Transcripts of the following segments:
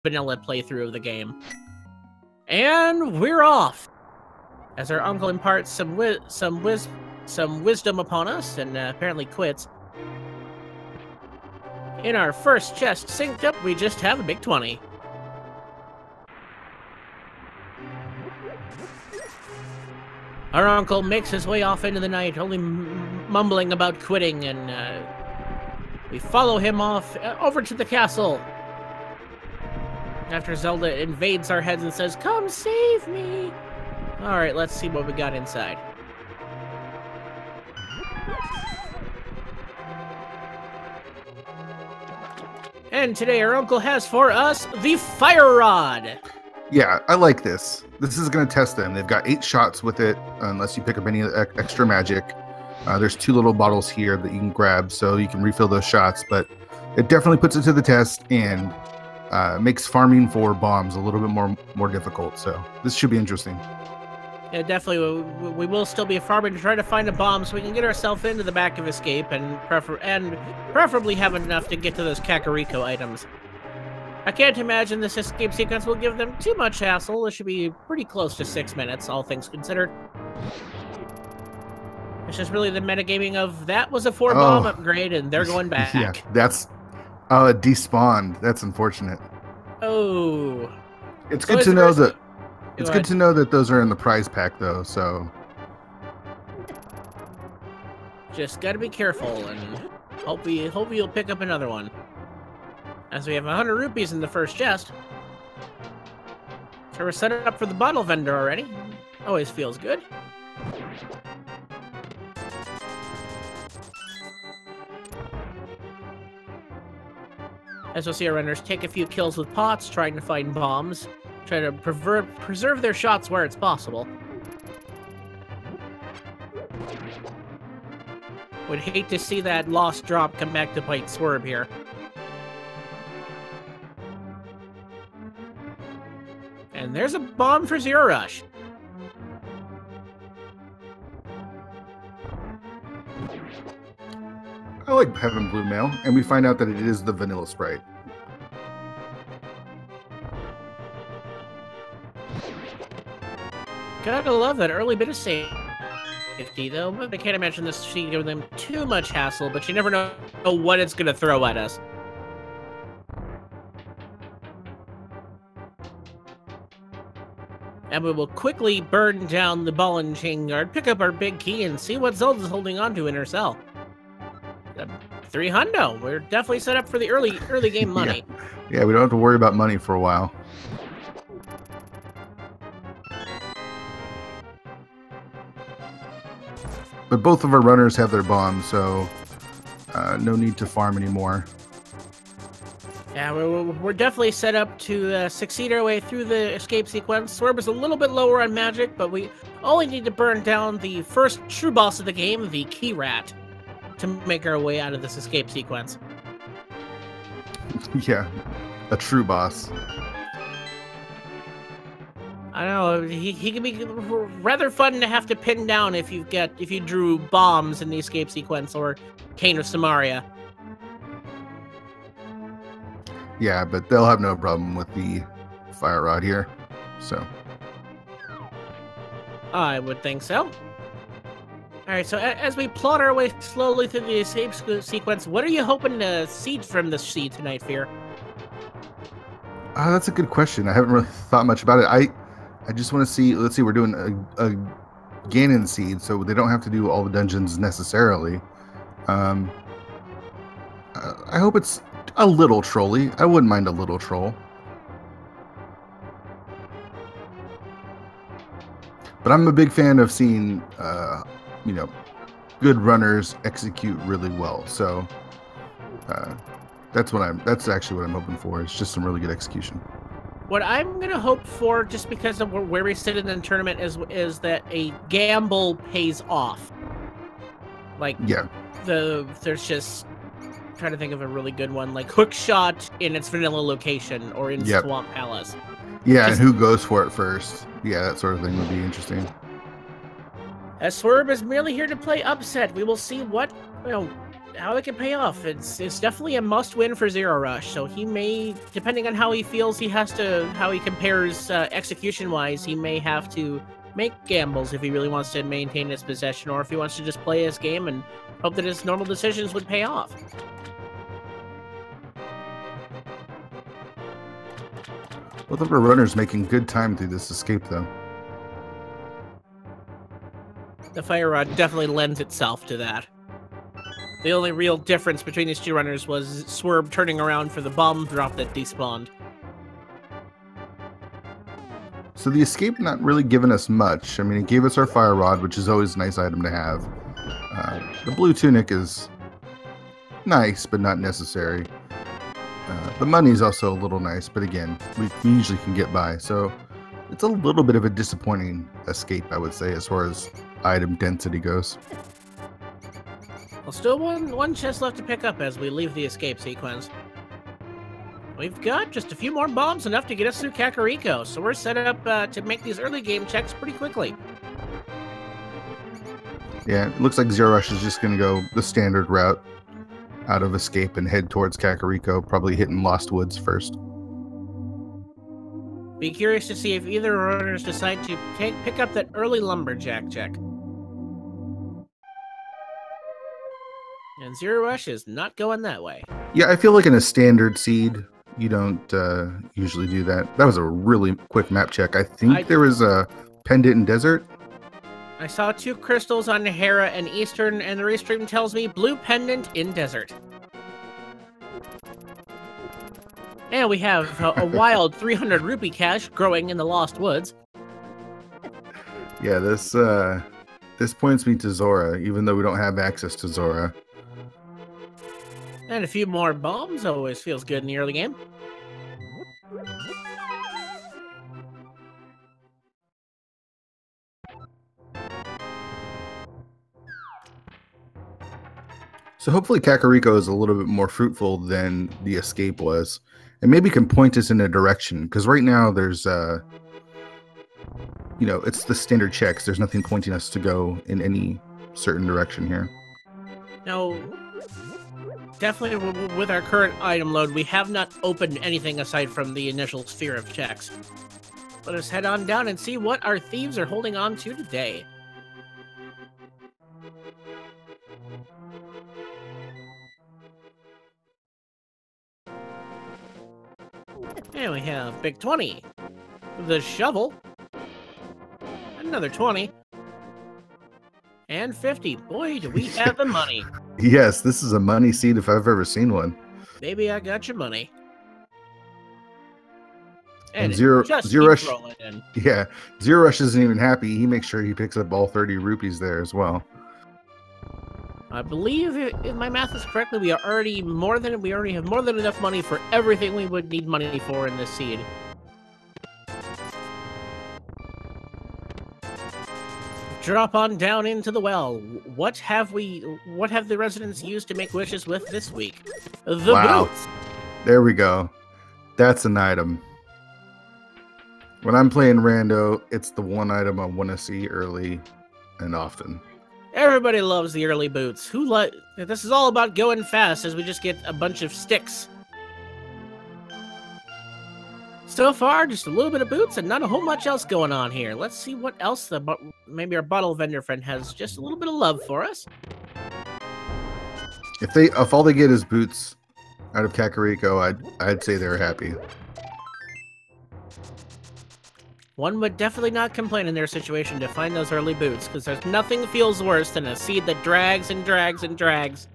vanilla playthrough of the game. And we're off! As our uncle imparts some wisdom upon us, and apparently quits. In our first chest synced up, we just have a big 20. Our uncle makes his way off into the night, only mumbling about quitting, and we follow him off over to the castle. After Zelda invades our heads and says, "Come save me!" Alright, let's see what we got inside. And today our uncle has for us the Fire Rod! Yeah, I like this. This is going to test them. They've got 8 shots with it, unless you pick up any extra magic. There's 2 little bottles here that you can grab, so you can refill those shots, but it definitely puts it to the test and makes farming for bombs a little bit more difficult, so this should be interesting. Yeah, definitely. We will still be farming to try to find a bomb so we can get ourselves into the back of escape and preferably have enough to get to those Kakariko items. I can't imagine this escape sequence will give them too much hassle. It should be pretty close to 6 minutes, all things considered. It's just really the metagaming of that was a 4-bomb upgrade and they're going back. Yeah, that's despawned. That's unfortunate. Oh. It's good to know that. It's good to know that those are in the prize pack, though, so... Just gotta be careful, and hope you'll pick up another one. As we have 100 rupees in the first chest. So we're set up for the bottle vendor already. Always feels good. As we'll see our runners take a few kills with pots, trying to find bombs. Try to preserve their shots where it's possible. Would hate to see that lost drop come back to bite Swerb here. And there's a bomb for zer0rush. I like having blue mail, and we find out that it is the vanilla Sprite. Gotta love that early bit of safety, though. But I can't imagine this sheet giving them too much hassle, but you never know what it's gonna throw at us. And we will quickly burn down the ball and chain guard, pick up our big key, and see what Zelda's holding onto in her cell. 3 hundo. We're definitely set up for the early game money. Yeah, we don't have to worry about money for a while. But both of our runners have their bombs, so no need to farm anymore. Yeah, we're definitely set up to succeed our way through the escape sequence. Swerb is a little bit lower on magic, but we only need to burn down the first true boss of the game, the Key Rat, to make our way out of this escape sequence. Yeah, a true boss. I don't know, he can be rather fun to have to pin down if you drew bombs in the escape sequence or Cane of Samaria. Yeah, but they'll have no problem with the fire rod here, so. I would think so. Alright, so as we plot our way slowly through the escape sequence, what are you hoping to see from this seed tonight, Fear? That's a good question. I haven't really thought much about it. I just want to see, let's see, we're doing a Ganon seed, so they don't have to do all the dungeons necessarily. I hope it's a little trolly. I wouldn't mind a little troll. But I'm a big fan of seeing, you know, good runners execute really well. So that's actually what I'm hoping for. It's just some really good execution. What I'm gonna hope for, just because of where we sit in the tournament, is that a gamble pays off. Like, yeah, there's just trying to think of a really good one, like Hookshot in its vanilla location or in Swamp Palace. Yeah, and who goes for it first? Yeah, that sort of thing would be interesting. As Swerb is merely here to play upset, we will see what how it can pay off. It's definitely a must-win for zer0rush. So he may, depending on how he feels, how he compares execution-wise, he may have to make gambles if he really wants to maintain his possession, or if he wants to just play his game and hope that his normal decisions would pay off. Both of our runners making good time through this escape, though. The fire rod definitely lends itself to that. The only real difference between these two runners was Swerb turning around for the bomb drop that despawned. So the escape not really giving us much. I mean, it gave us our fire rod, which is always a nice item to have. The blue tunic is nice, but not necessary. The money's also a little nice, but again, we usually can get by. So it's a little bit of a disappointing escape, I would say, as far as item density goes. Well, still one chest left to pick up as we leave the escape sequence. We've got just a few more bombs, enough to get us through Kakariko, so we're set up to make these early game checks pretty quickly. Yeah, it looks like zer0rush is just going to go the standard route out of escape and head towards Kakariko, probably hitting Lost Woods first. Be curious to see if either runners decide to pick up that early lumberjack check. And zer0rush is not going that way. Yeah, I feel like in a standard seed, you don't usually do that. That was a really quick map check. I think there was a pendant in desert. I saw 2 crystals on Hera and Eastern, and the restream tells me blue pendant in desert. And we have a wild 300 rupee cache growing in the Lost Woods. Yeah, this points me to Zora, even though we don't have access to Zora. And a few more bombs always feels good in the early game. So hopefully Kakariko is a little bit more fruitful than the escape was, and maybe can point us in a direction, because right now there's it's the standard checks. There's nothing pointing us to go in any certain direction here. Now, definitely with our current item load, we have not opened anything aside from the initial sphere of checks. Let us head on down and see what our thieves are holding on to today. And we have Big 20, the shovel, another 20, and 50. Boy, do we have the money. Yes, this is a money seed if I've ever seen one. Baby, I got your money. And zer0rush, yeah, zer0rush isn't even happy. He makes sure he picks up all 30 rupees there as well. I believe, if my math is correctly, we already have more than enough money for everything we would need money for in this seed. Drop on down into the well. What have the residents used to make wishes with this week? The boots. There we go. That's an item. When I'm playing rando, it's the one item I want to see early and often. Everybody loves the early boots. This is all about going fast as we just get a bunch of sticks. So far, just a little bit of boots and not a whole much else going on here. Let's see what else maybe our bottle vendor friend has just a little bit of love for us. If all they get is boots out of Kakariko, I'd say they're happy. One would definitely not complain in their situation to find those early boots, because there's nothing feels worse than a seed that drags and drags and drags,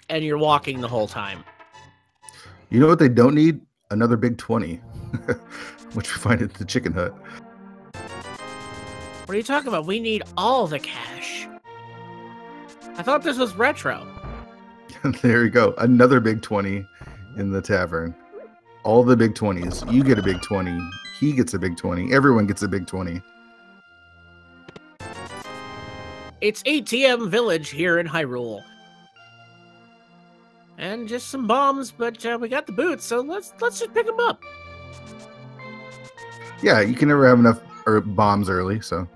and you're walking the whole time. You know what they don't need? Another big 20, which we find at the chicken hut. What are you talking about? We need all the cash. I thought this was retro. There you go. Another big 20 in the tavern. All the big 20s. You get a big 20. He gets a big 20. Everyone gets a big 20. It's ATM Village here in Hyrule. And just some bombs, but we got the boots, so let's just pick them up. Yeah, you can never have enough bombs early, so.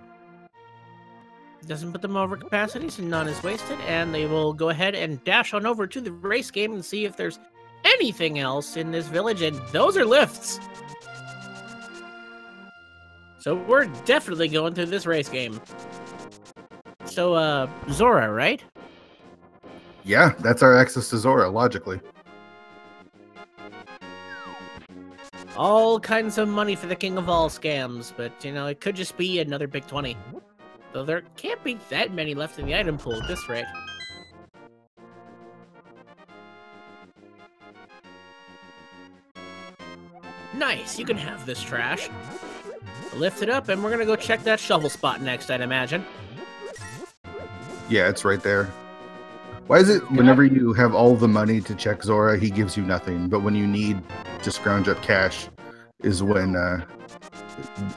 Doesn't put them over capacity, so none is wasted, and they will go ahead and dash on over to the race game and see if there's anything else in this village, and those are lifts. So we're definitely going through this race game. So, Zora, right? Yeah, that's our access to Zora, logically. All kinds of money for the king of all scams, but, you know, it could just be another big 20. Though there can't be that many left in the item pool at this rate. Nice, you can have this trash. Lift it up, and we're gonna go check that shovel spot next, I'd imagine. Yeah, it's right there. Why is it whenever you have all the money to check Zora, he gives you nothing, but when you need to scrounge up cash is when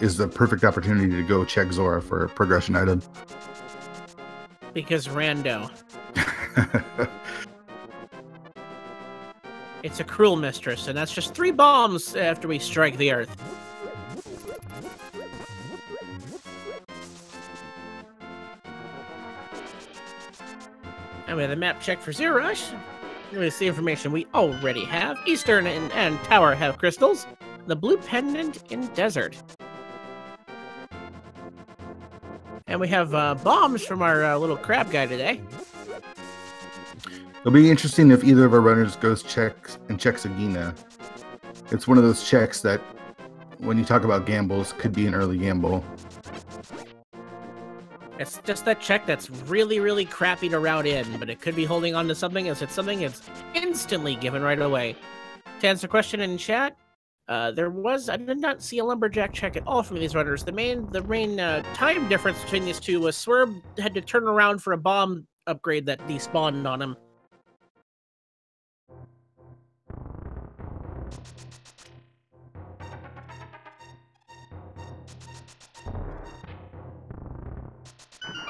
is the perfect opportunity to go check Zora for a progression item? Because rando. It's a cruel mistress, and that's just 3 bombs after we strike the earth. And we have the map check for zer0rush. Here's the information we already have. Eastern and Tower have crystals. The blue pendant in desert. And we have bombs from our little crab guy today. It'll be interesting if either of our runners goes checks Agina. It's one of those checks that, when you talk about gambles, could be an early gamble. It's just that check that's really, really crappy to route in, but it could be holding on to something as it's something it's instantly given right away. To answer the question in chat, I did not see a lumberjack check at all from these runners. The main time difference between these two was Swerb had to turn around for a bomb upgrade that despawned on him.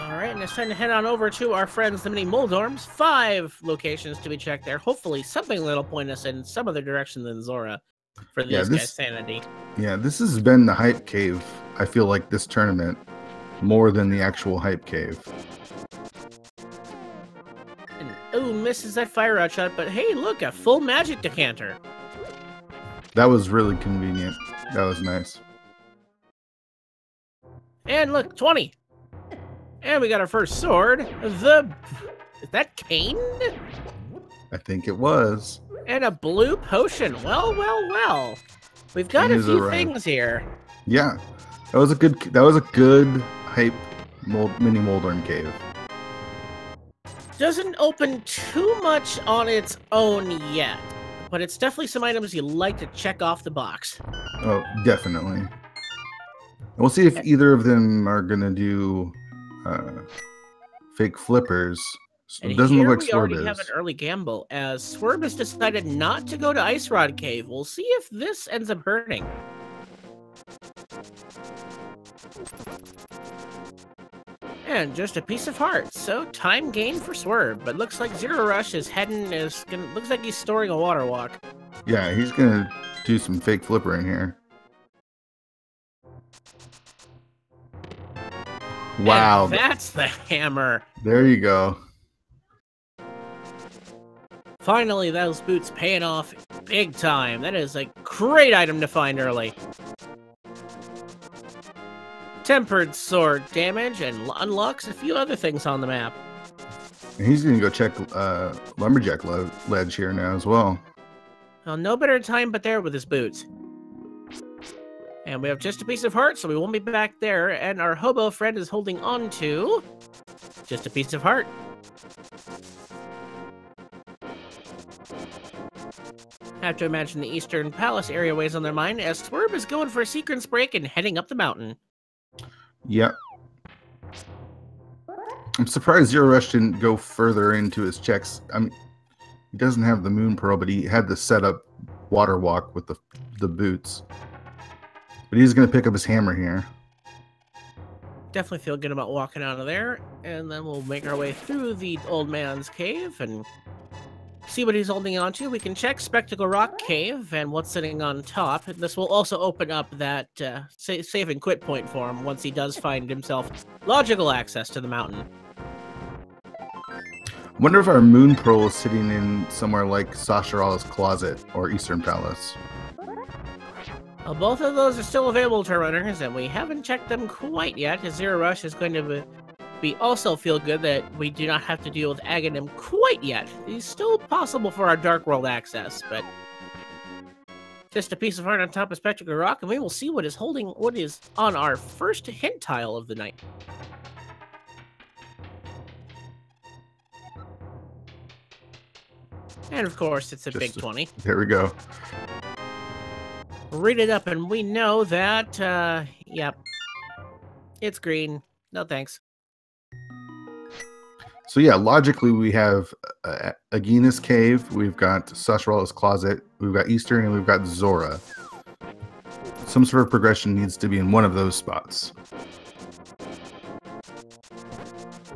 Alright, and it's time to head on over to our friends, the mini Moldorms. 5 locations to be checked there. Hopefully something that'll point us in some other direction than Zora for these guys' sanity. Yeah, this has been the hype cave, I feel like, this tournament, more than the actual hype cave. And, ooh, misses that fire rod shot, but hey, look, a full magic decanter. That was really convenient. That was nice. And look, 20. And we got our first sword. Is that Cain? I think it was. And a blue potion. Well, well, well. We've got a few things here. Yeah, that was a good hype mini Moldorm cave. Doesn't open too much on its own yet, but it's definitely some items you like to check off the box. Oh, definitely. We'll see if either of them are gonna do fake flippers. So it doesn't look like Swerb is. We already have an early gamble, as Swerb has decided not to go to Ice Rod Cave. We'll see if this ends up hurting. And just a piece of heart, so time gain for Swerb. But looks like zer0rush looks like he's storing a water walk. Yeah, he's gonna do some fake flipper in here. Wow. And that's the hammer. There you go. Finally, those boots paying off big time. That is a great item to find early. Tempered sword damage and unlocks a few other things on the map. He's going to go check Lumberjack Ledge here now as well. Well, no better time but there with his boots. And we have just a piece of heart, so we won't be back there. And our hobo friend is holding on to just a piece of heart. Have to imagine the Eastern Palace area weighs on their mind as Swerb is going for a sequence break and heading up the mountain. Yep. I'm surprised zer0rush didn't go further into his checks. I mean, he doesn't have the Moon Pearl, but he had the setup water walk with the boots. But he's going to pick up his hammer here. Definitely feel good about walking out of there. And then we'll make our way through the old man's cave and see what he's holding on to, we can check Spectacle Rock Cave and what's sitting on top. This will also open up that save and quit point for him once he does find himself logical access to the mountain. I wonder if our Moon Pearl is sitting in somewhere like Sashara's Closet or Eastern Palace. Well, both of those are still available to runners, and we haven't checked them quite yet. zer0rush is going to be also feel good that we do not have to deal with Aghanim quite yet. It's still possible for our Dark World access, but just a piece of art on top of Spectacle Rock, and we will see what is on our first hint tile of the night. And of course, it's a big 20. There we go. Read it up, and we know that, yep, it's green. No thanks. So yeah, logically we have Agina's Cave, we've got Sashara's Closet, we've got Eastern, and we've got Zora. Some sort of progression needs to be in one of those spots.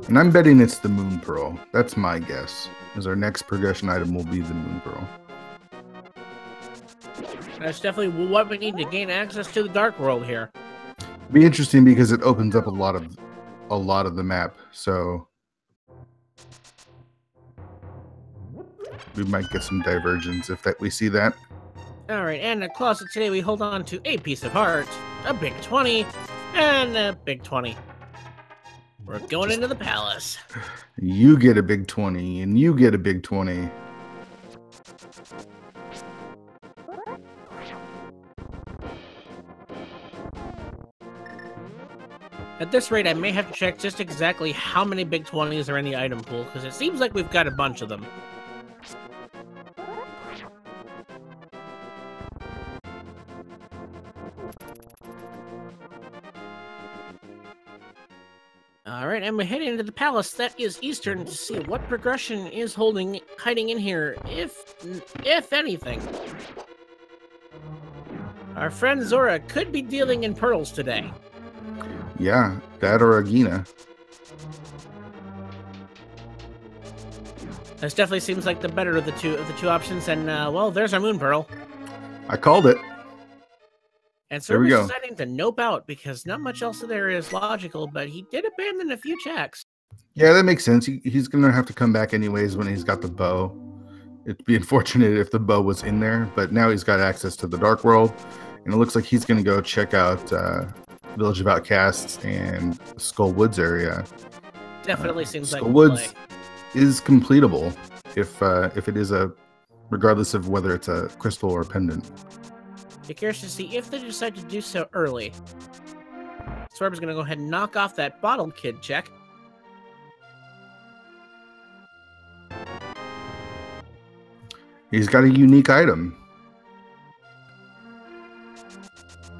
And I'm betting it's the Moon Pearl. That's my guess, as our next progression item will be the Moon Pearl. That's definitely what we need to gain access to the Dark World here. Be interesting because it opens up a lot of the map, so we might get some divergence if we see that. All right, and in the closet today we hold on to a piece of heart, a big 20, and a big 20. We're going into the palace. You get a big 20, and you get a big 20. At this rate, I may have to check just exactly how many big 20s are in the item pool, because it seems like we've got a bunch of them. Alright, and we're heading into the palace. That is Eastern to see what progression is hiding in here, if anything. Our friend Zora could be dealing in pearls today. Yeah, that or Agina. This definitely seems like the better of the two options, and well, there's our Moon Pearl. I called it. And Swerb is deciding to nope out because not much else there is logical, but he did abandon a few checks. Yeah, that makes sense. He's going to have to come back anyways when he's got the bow. It'd be unfortunate if the bow was in there, but now he's got access to the Dark World, and it looks like he's going to go check out Village of Outcasts and Skull Woods area. Definitely seems like Skull Woods is completable if it is regardless of whether it's a crystal or a pendant. Be curious to see if they decide to do so early. Swerb is going to go ahead and knock off that Bottled Kid check. He's got a unique item.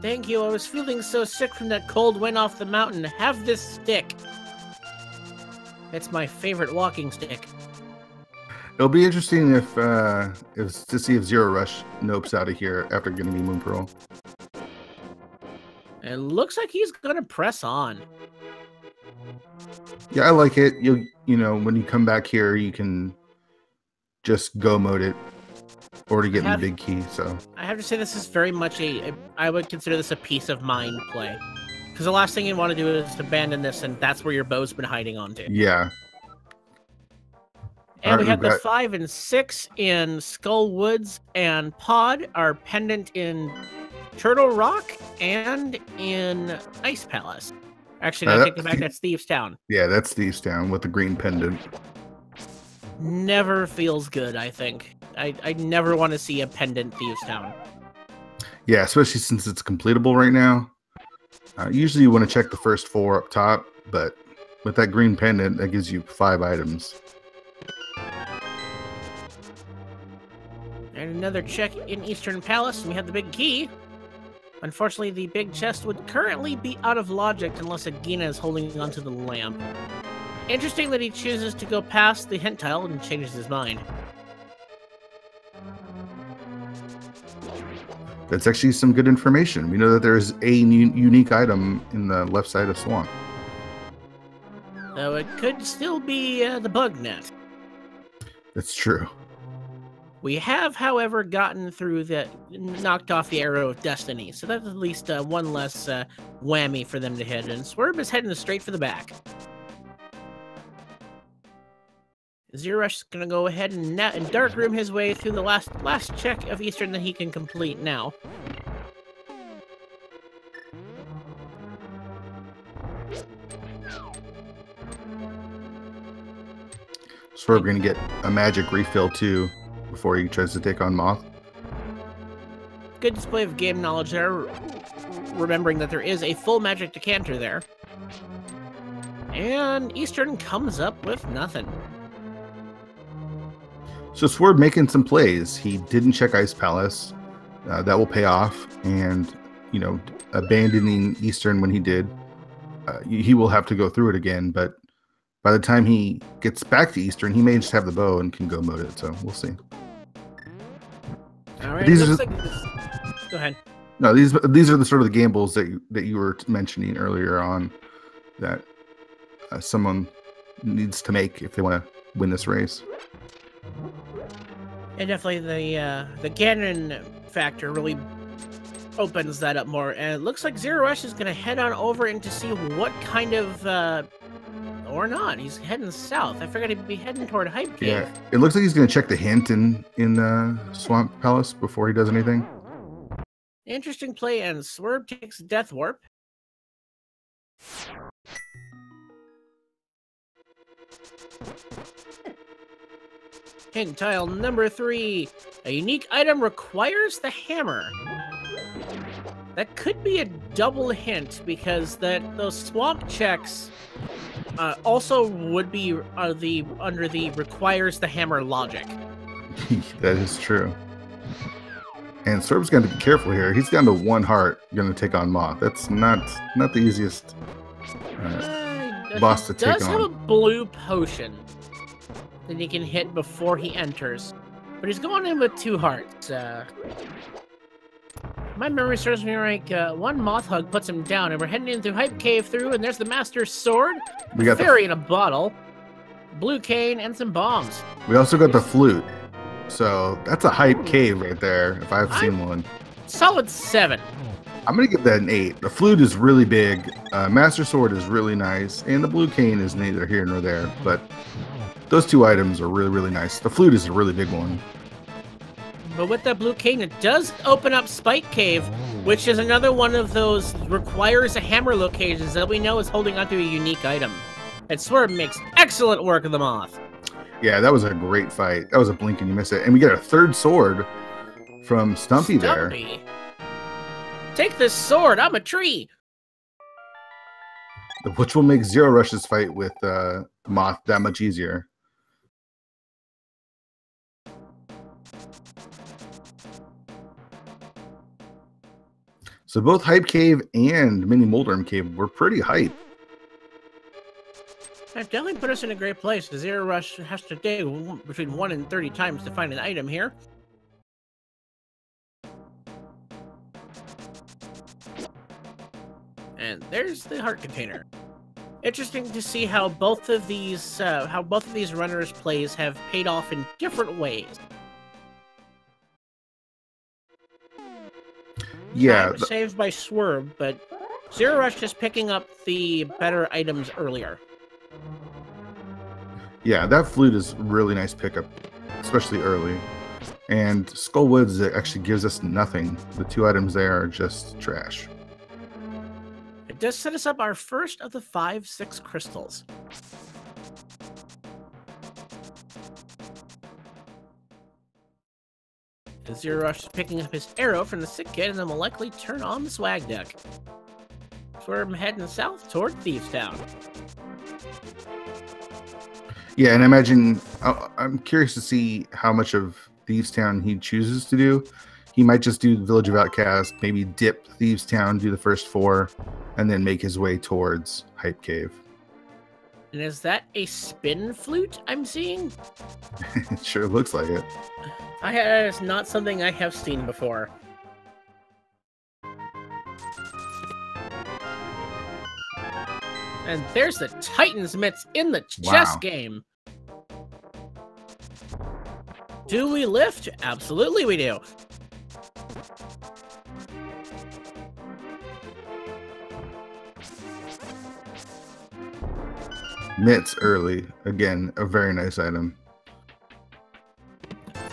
Thank you. I was feeling so sick from that cold wind off the mountain. Have this stick. It's my favorite walking stick. It'll be interesting if to see if zer0rush nopes out of here after getting the Moon Pearl. It looks like he's gonna press on. Yeah, I like it. You know, when you come back here, you can just go mode it, or to get the big key. So I have to say, this is very much I would consider this a peace of mind play, because the last thing you want to do is abandon this, and that's where your bow's been hiding onto. Yeah. And we have the 5 and 6 in Skull Woods and Pod, our pendant in Turtle Rock and in Ice Palace. Actually, no, I take it back. That's Thieves Town. Yeah, that's Thieves Town with the green pendant. Never feels good, I think. I never want to see a pendant Thieves Town. Yeah, especially since it's completable right now. Usually you want to check the first 4 up top, but with that green pendant, that gives you 5 items. And another check in Eastern Palace, and we have the big key. Unfortunately, the big chest would currently be out of logic unless Agina is holding onto the lamp. Interesting that he chooses to go past the hint tile and changes his mind. That's actually some good information. We know that there is a unique item in the left side of Swamp. Though it could still be the bug net. That's true. We have, however, gotten through knocked off the arrow of destiny, so that's at least one less whammy for them to hit, and Swerb is heading straight for the back. zer0rush is going to go ahead and darkroom his way through the last check of Eastern that he can complete now. Swerb going to get a magic refill too before he tries to take on Moth. Good display of game knowledge there, remembering that there is a full magic decanter there. And Eastern comes up with nothing. So Swerb making some plays. He didn't check Ice Palace. That will pay off. And, you know, abandoning Eastern when he did, he will have to go through it again. But by the time he gets back to Eastern, he may just have the bow and can go mode it. So we'll see. All right. Go ahead. No, these are the sort of the gambles that you were mentioning earlier on that someone needs to make if they want to win this race. And definitely the Ganon factor really opens that up more. And it looks like zer0rush is going to head on over and to see what kind of or not. He's heading south. I figured he'd be heading toward Hype Cave. Yeah, it looks like he's going to check the hint in Swamp Palace before he does anything. Interesting play, and Swerb takes Death Warp. Hint tile number 3. A unique item requires the hammer. That could be a double hint because those swamp checks also would be under the requires the hammer logic. That is true. And Swerv's going to be careful here. He's down to 1 heart, going to take on Moth. That's not the easiest boss to take on. He does have a blue potion that he can hit before he enters, but he's going in with 2 hearts. My memory serves me right. 1 Moth Hug puts him down, and we're heading into Hype Cave through, and there's the Master's Sword, we got fairy in a bottle, blue cane, and some bombs. We also got the flute. So that's a Hype Cave right there, if I've seen one. Solid 7. I'm going to give that an 8. The flute is really big. Master Sword is really nice. And the blue cane is neither here nor there. But those 2 items are really, really nice. The flute is a really big one. But with that blue cane, it does open up Spike Cave, which is another one of those requires a hammer locations that we know is holding onto a unique item. And Swerb makes excellent work of the Moth. Yeah, that was a great fight. That was a blink and you miss it. And we get a 3rd sword from Stumpy there. Take this sword, I'm a tree. Which will make zer0rush's fight with Moth that much easier. So both Hype Cave and Mini Moldrum Cave were pretty hype. That definitely put us in a great place. The zer0rush has to do between 1 and 30 times to find an item here. And there's the heart container. Interesting to see how both of these runners' plays have paid off in different ways. Yeah, saved by Swerb, but zer0rush just picking up the better items earlier. Yeah, that flute is really nice pickup, especially early. And Skullwoods actually gives us nothing. The 2 items there are just trash. It does set us up our first of the 5-6 crystals. And zer0rush is picking up his arrow from the sick kid, and then will likely turn on the swag deck. So we're heading south toward Thieves Town. Yeah, and I imagine I'm curious to see how much of Thieves Town he chooses to do. He might just do the Village of Outcast, maybe dip Thieves Town, do the first 4, and then make his way towards Hype Cave. And is that a spin flute I'm seeing? It sure looks like it. That is not something I have seen before. And there's the Titan's Mitts in the chess game. Do we lift? Absolutely we do. Mitts early. Again, a very nice item.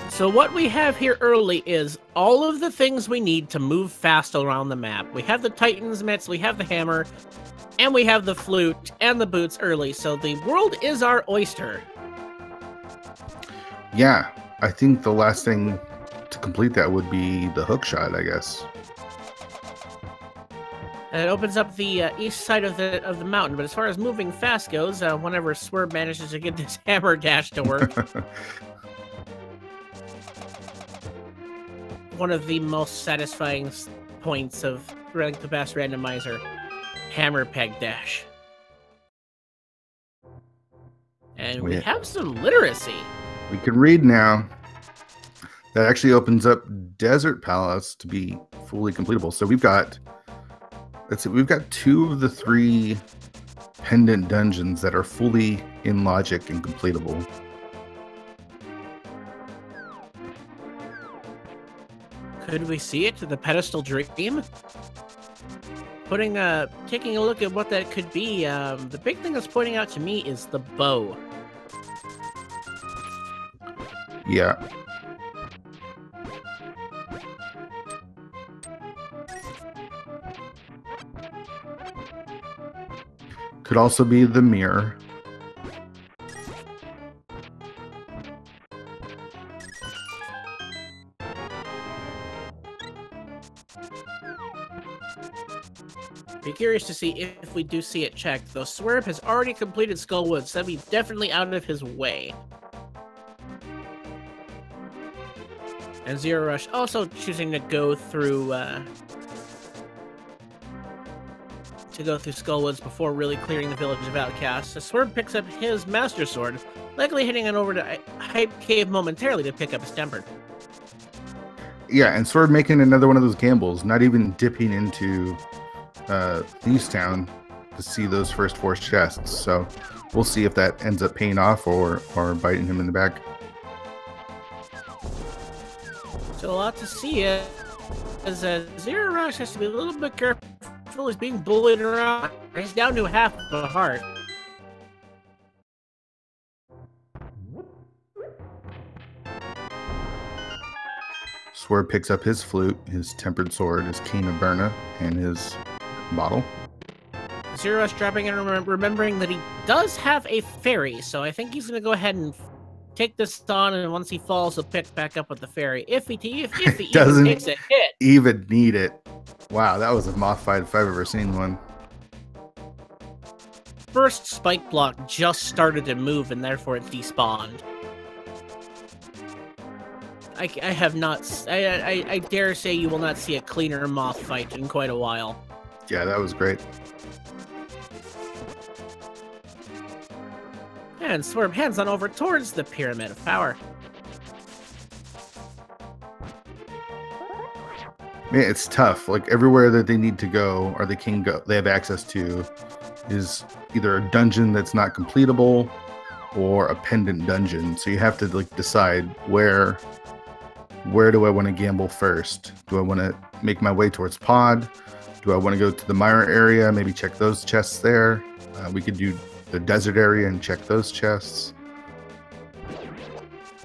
So what we have here early is all of the things we need to move fast around the map. We have the Titan's mitts, we have the hammer, and we have the flute and the boots early. So the world is our oyster. Yeah, I think the last thing to complete that would be the hook shot, I guess. And it opens up the east side of the mountain. But as far as moving fast goes, whenever Swerb manages to get this hammer dash to work, one of the most satisfying points of the best randomizer, hammer peg dash. And we have some literacy. We can read now. That actually opens up Desert Palace to be fully completable. So we've got, let's see, we've got 2 of the 3 pendant dungeons that are fully in logic and completable. Could we see it? The pedestal dream? Taking a look at what that could be, the big thing that's pointing out to me is the bow. Yeah. Could also be the mirror. Be curious to see if we do see it checked, though Swerb has already completed Skullwood, so that'd be definitely out of his way. And zer0rush also choosing to go through Skullwoods before really clearing the village of outcasts. So Swerb picks up his Master Sword, likely heading on over to Hype Cave momentarily to pick up his Tempered. Yeah, and Swerb making another one of those gambles, not even dipping into Thieves Town to see those first 4 chests. So we'll see if that ends up paying off or biting him in the back. So a lot to see as zer0rush has to be a little bit careful. He's being bullied around. He's down to half a heart. Swerb picks up his flute, his tempered sword, his cane of Berna, and his bottle. zer0rush dropping in, remembering that he does have a fairy, so I think he's going to go ahead and take this on, and once he falls, he'll pick back up with the fairy. If he doesn't even takes a hit. Even need it. Wow, that was a moth fight if I've ever seen one. First spike block just started to move, and therefore it despawned. I have not. I dare say you will not see a cleaner moth fight in quite a while. Yeah, that was great. And Swerb hands on over towards the Pyramid of Power. Man, it's tough. Like everywhere that they need to go or they can go, they have access to, is either a dungeon that's not completable or a pendant dungeon. So you have to like decide where do I want to gamble first? Do I want to make my way towards Pod? Do I want to go to the Mire area? Maybe check those chests there. We could do the desert area and check those chests.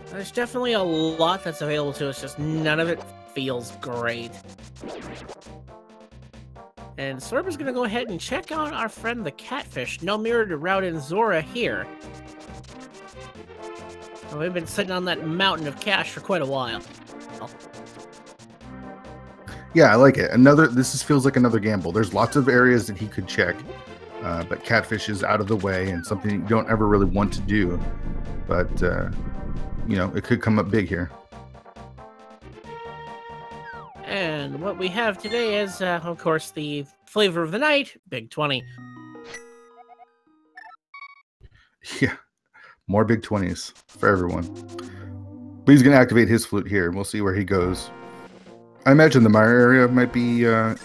There's definitely a lot that's available to us, just none of it feels great. And Swerb is going to go ahead and check on our friend the Catfish. No mirror to route in Zora here. Well, we've been sitting on that mountain of cash for quite a while. Yeah, I like it. This feels like another gamble. There's lots of areas that he could check, but Catfish is out of the way and something you don't ever really want to do. But, you know, it could come up big here. And what we have today is, of course, the flavor of the night, Big 20. Yeah, more Big 20s for everyone. But he's going to activate his flute here, and we'll see where he goes. I imagine the Mire area might be an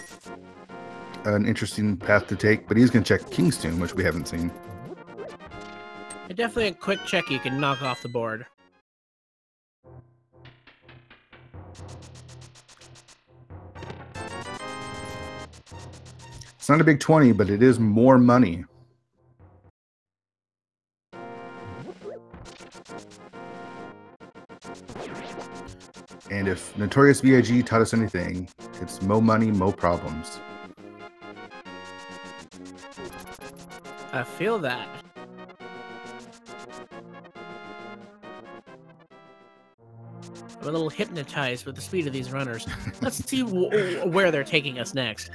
interesting path to take, but he's going to check King's Tomb, which we haven't seen. Definitely a quick check you can knock off the board. not a big 20, but it is more money. And if Notorious B.I.G. taught us anything, it's mo money, mo problems. I feel that. I'm a little hypnotized with the speed of these runners. Let's see where they're taking us next.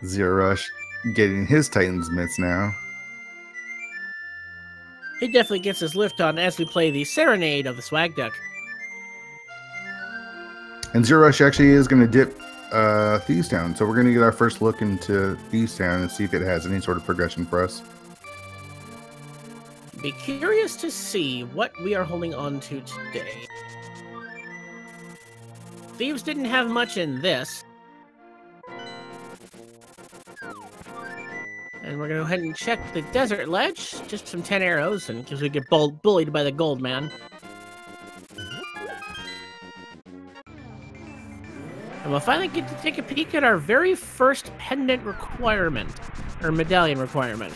zer0rush getting his Titan's mitts now. He definitely gets his lift on as we play the Serenade of the Swag Duck. And zer0rush actually is going to dip Thieves Town, so we're going to get our first look into Thieves Town and see if it has any sort of progression for us. Be curious to see what we are holding on to today. Thieves didn't have much in this. And we're going to go ahead and check the desert ledge. Just some 10 arrows, and because we get bullied by the gold man. And we'll finally get to take a peek at our very first pendant requirement. Or medallion requirement.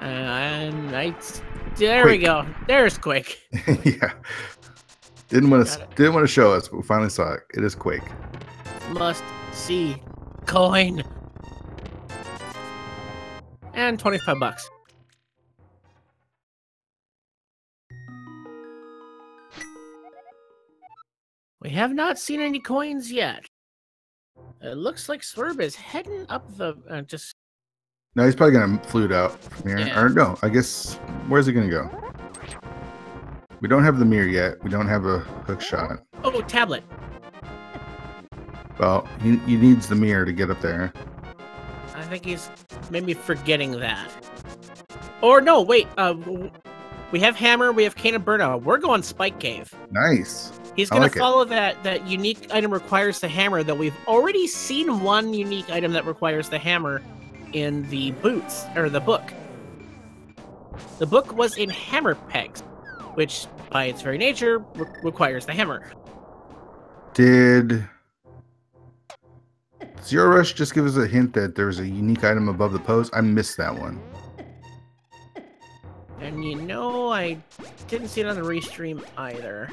And there Quick. we go. There's Quake. Yeah. Didn't want to show us, but we finally saw it. It is Quake. Must see coin. And 25 bucks. We have not seen any coins yet. It looks like Swerb is heading up the just. No, he's probably gonna flute out from here. Yeah. Or no, I guess where's he gonna go? We don't have the mirror yet. We don't have a hook shot. Oh, tablet. Well, he needs the mirror to get up there. I think he's maybe forgetting that. Or no, wait. We have Hammer. We have Cane of Burnout. We're going Spike Cave. Nice. He's gonna follow that unique item requires the hammer. Though we've already seen one unique item that requires the hammer in the boots or the book. The book was in hammer pegs, which by its very nature requires the hammer. Did zer0rush just give us a hint that there's a unique item above the pose? I missed that one. And you know, I didn't see it on the restream either.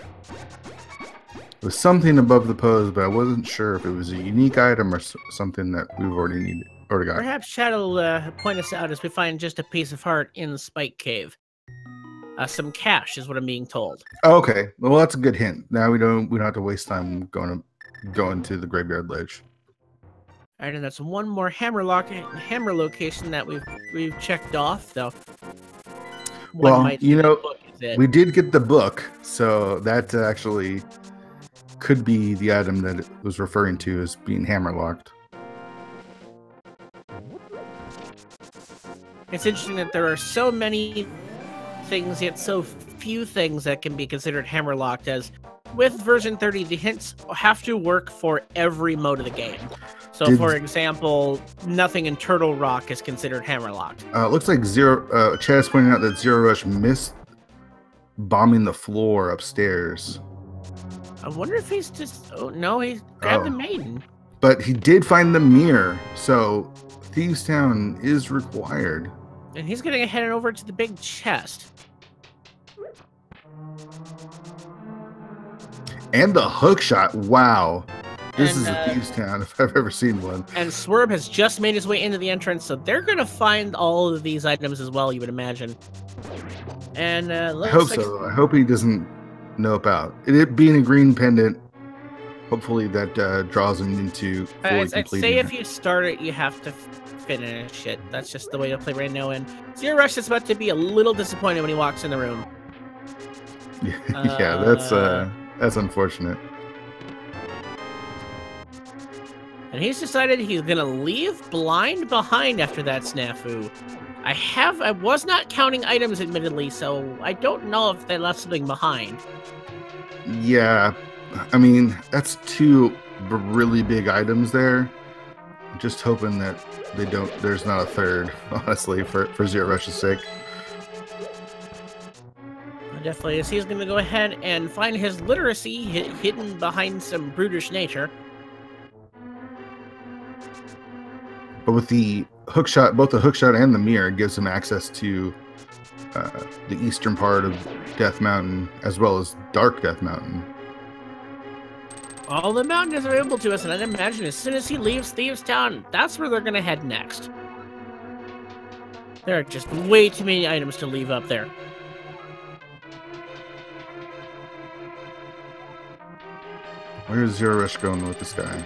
It was something above the pose, but I wasn't sure if it was a unique item or something that we've already got. Perhaps Chad will point us out as we find just a piece of heart in the Spike Cave. Some cash is what I'm being told. Oh, okay, well that's a good hint. Now we don't have to waste time going to the graveyard ledge. All right, and that's one more hammer location that we've checked off, though. Well, you know, we did get the book, so that actually could be the item that it was referring to as being hammer-locked. It's interesting that there are so many things, yet so few things that can be considered hammer-locked, as with version 30, the hints have to work for every mode of the game. So, for example, nothing in Turtle Rock is considered hammer-locked. It looks like Chad is pointing out that zer0rush missed bombing the floor upstairs. I wonder if he's just... Oh, no, he grabbed the maiden. But he did find the mirror, so Thieves Town is required. And he's going to head over to the big chest. And the hook shot, wow. This is a Thieves Town if I've ever seen one. And Swerb has just made his way into the entrance, so they're going to find all of these items as well, you would imagine. And I hope so. I hope he doesn't nope out. It being a green pendant, hopefully that draws him into fully completing. I'd say if you start it, you have to finish it. That's just the way to play right now. And zer0rush is about to be a little disappointed when he walks in the room. Yeah, that's unfortunate. And he's decided he's gonna leave blind behind after that snafu. I was not counting items, admittedly, so I don't know if they left something behind. Yeah, I mean, that's two really big items there. Just hoping that there's not a third, honestly, for zer0rush's sake. But Definitely is. He's going to go ahead and find his literacy hidden behind some brutish nature. But with the hookshot, both the hookshot and the mirror gives him access to the eastern part of Death Mountain, as well as Dark Death Mountain. All the mountain is available to us, and I'd imagine as soon as he leaves Thieves Town, that's where they're going to head next. There are just way too many items to leave up there. Where's zer0rush going with this guy?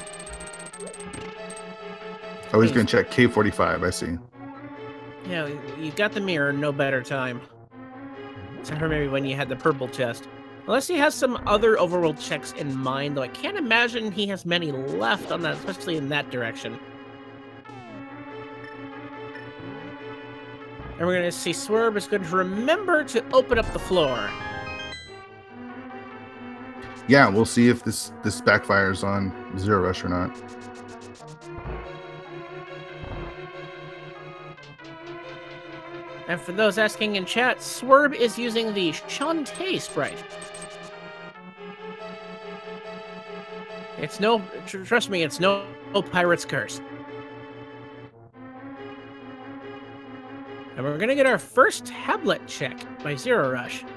Oh, he's going to check K45, I see. Yeah, you got the mirror, no better time. Except for maybe when you had the purple chest. Unless he has some other overworld checks in mind, though I can't imagine he has many left on that, especially in that direction. And we're going to see Swerb is going to remember to open up the floor. Yeah, we'll see if this backfires on zer0rush or not. And for those asking in chat, Swerb is using the Shantae sprite. It's no, trust me, it's no pirate's curse. And we're gonna get our first tablet check by zer0rush.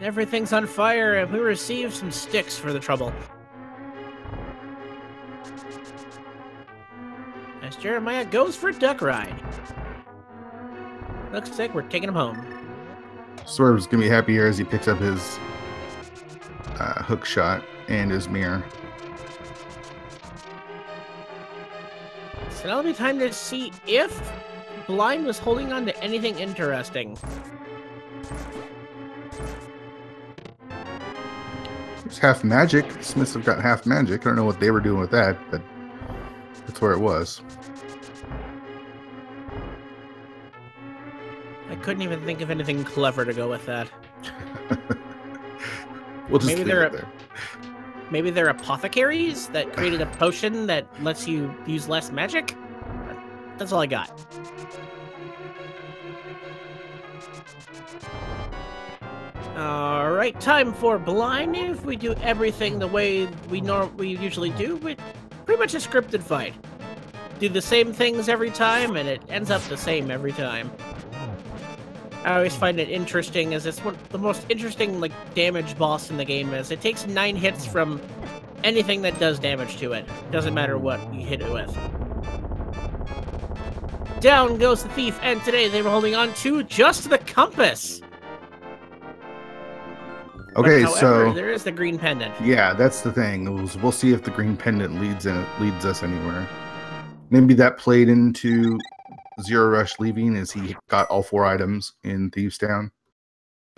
Everything's on fire, and we received some sticks for the trouble. As Jeremiah goes for a duck ride. Looks like we're taking him home. Swerve's gonna be happy here as he picks up his hook shot and his mirror. So now it'll be time to see if Blind was holding on to anything interesting. There's half magic. Smiths have got half magic. I don't know what they were doing with that, but that's where it was. I couldn't even think of anything clever to go with that. We'll just leave it there. Maybe they're apothecaries that created a potion that lets you use less magic? That's all I got. Alright, time for Blind. If we do everything the way we usually do, we pretty much a scripted fight. Do the same things every time, and it ends up the same every time. I always find it interesting, as it's one of the most interesting damage boss in the game is. It takes 9 hits from anything that does damage to it. Doesn't matter what you hit it with. Down goes the thief, and today they were holding on to just the compass. Okay, however, so there is the green pendant. Yeah, that's the thing. We'll see if the green pendant leads us anywhere. Maybe that played into zer0rush leaving as he got all 4 items in Thieves Town.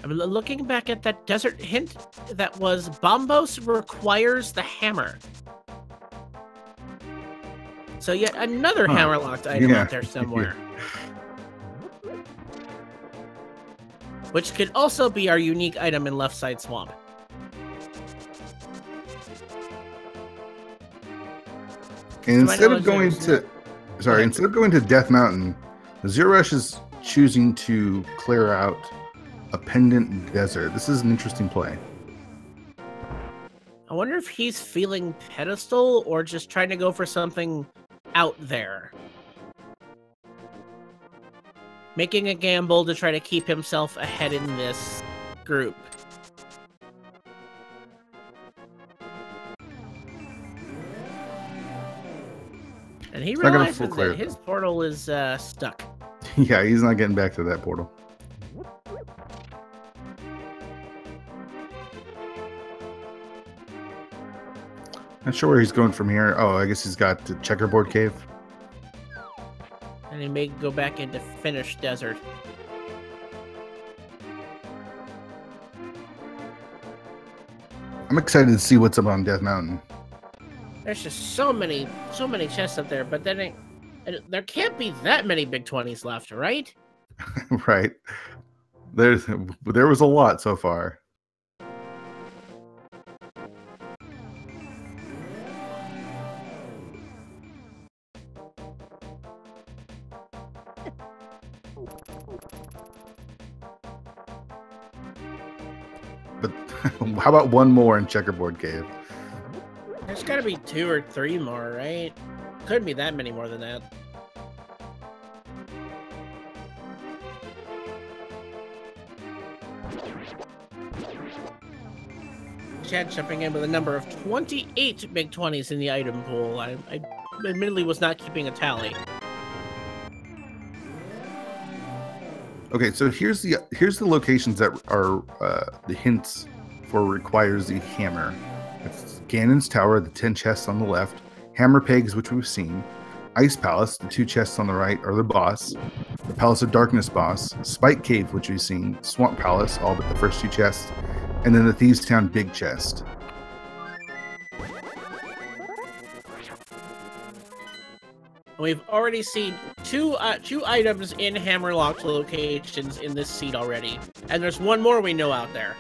I'm looking back at that desert hint that was Bombos requires the hammer. So yet another hammer-locked item out there somewhere. Which could also be our unique item in Left Side Swamp. And instead of going to... Sorry, instead of going to Death Mountain, zer0rush is choosing to clear out a pendant desert. This is an interesting play. I wonder if he's feeling pedestal or just trying to go for something out there. Making a gamble to try to keep himself ahead in this group. And he realizes that his portal is stuck. Yeah, he's not getting back to that portal. Not sure where he's going from here. Oh, I guess he's got the checkerboard cave. And he may go back into Finished Desert. I'm excited to see what's up on Death Mountain. There's just so many chests up there, but then there can't be that many big 20s left, right? Right. There was a lot so far. but how about one more in Checkerboard Cave? There's got to be 2 or 3 more, right? Couldn't be that many more than that. Chad jumping in with a number of 28 big 20s in the item pool. I admittedly was not keeping a tally. Okay, so here's the locations that are the hints for requires the hammer. It's Ganon's Tower, the 10 chests on the left, Hammer Pegs, which we've seen, Ice Palace, the 2 chests on the right are the boss, the Palace of Darkness boss, Spike Cave, which we've seen, Swamp Palace, all but the first 2 chests, and then the Thieves Town big chest. We've already seen two items in hammerlocked locations in this seed already, and there's one more we know out there.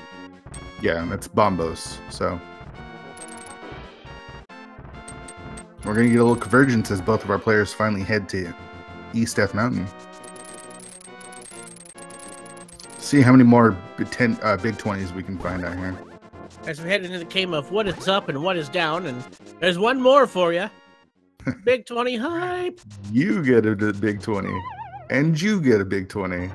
Yeah, that's Bombos. So we're gonna get a little convergence as both of our players finally head to East Death Mountain. See how many more big 20s we can find out here. As we head into the game of what is up and what is down, and there's one more for you. Big 20 hype. You get a big 20, and you get a big 20.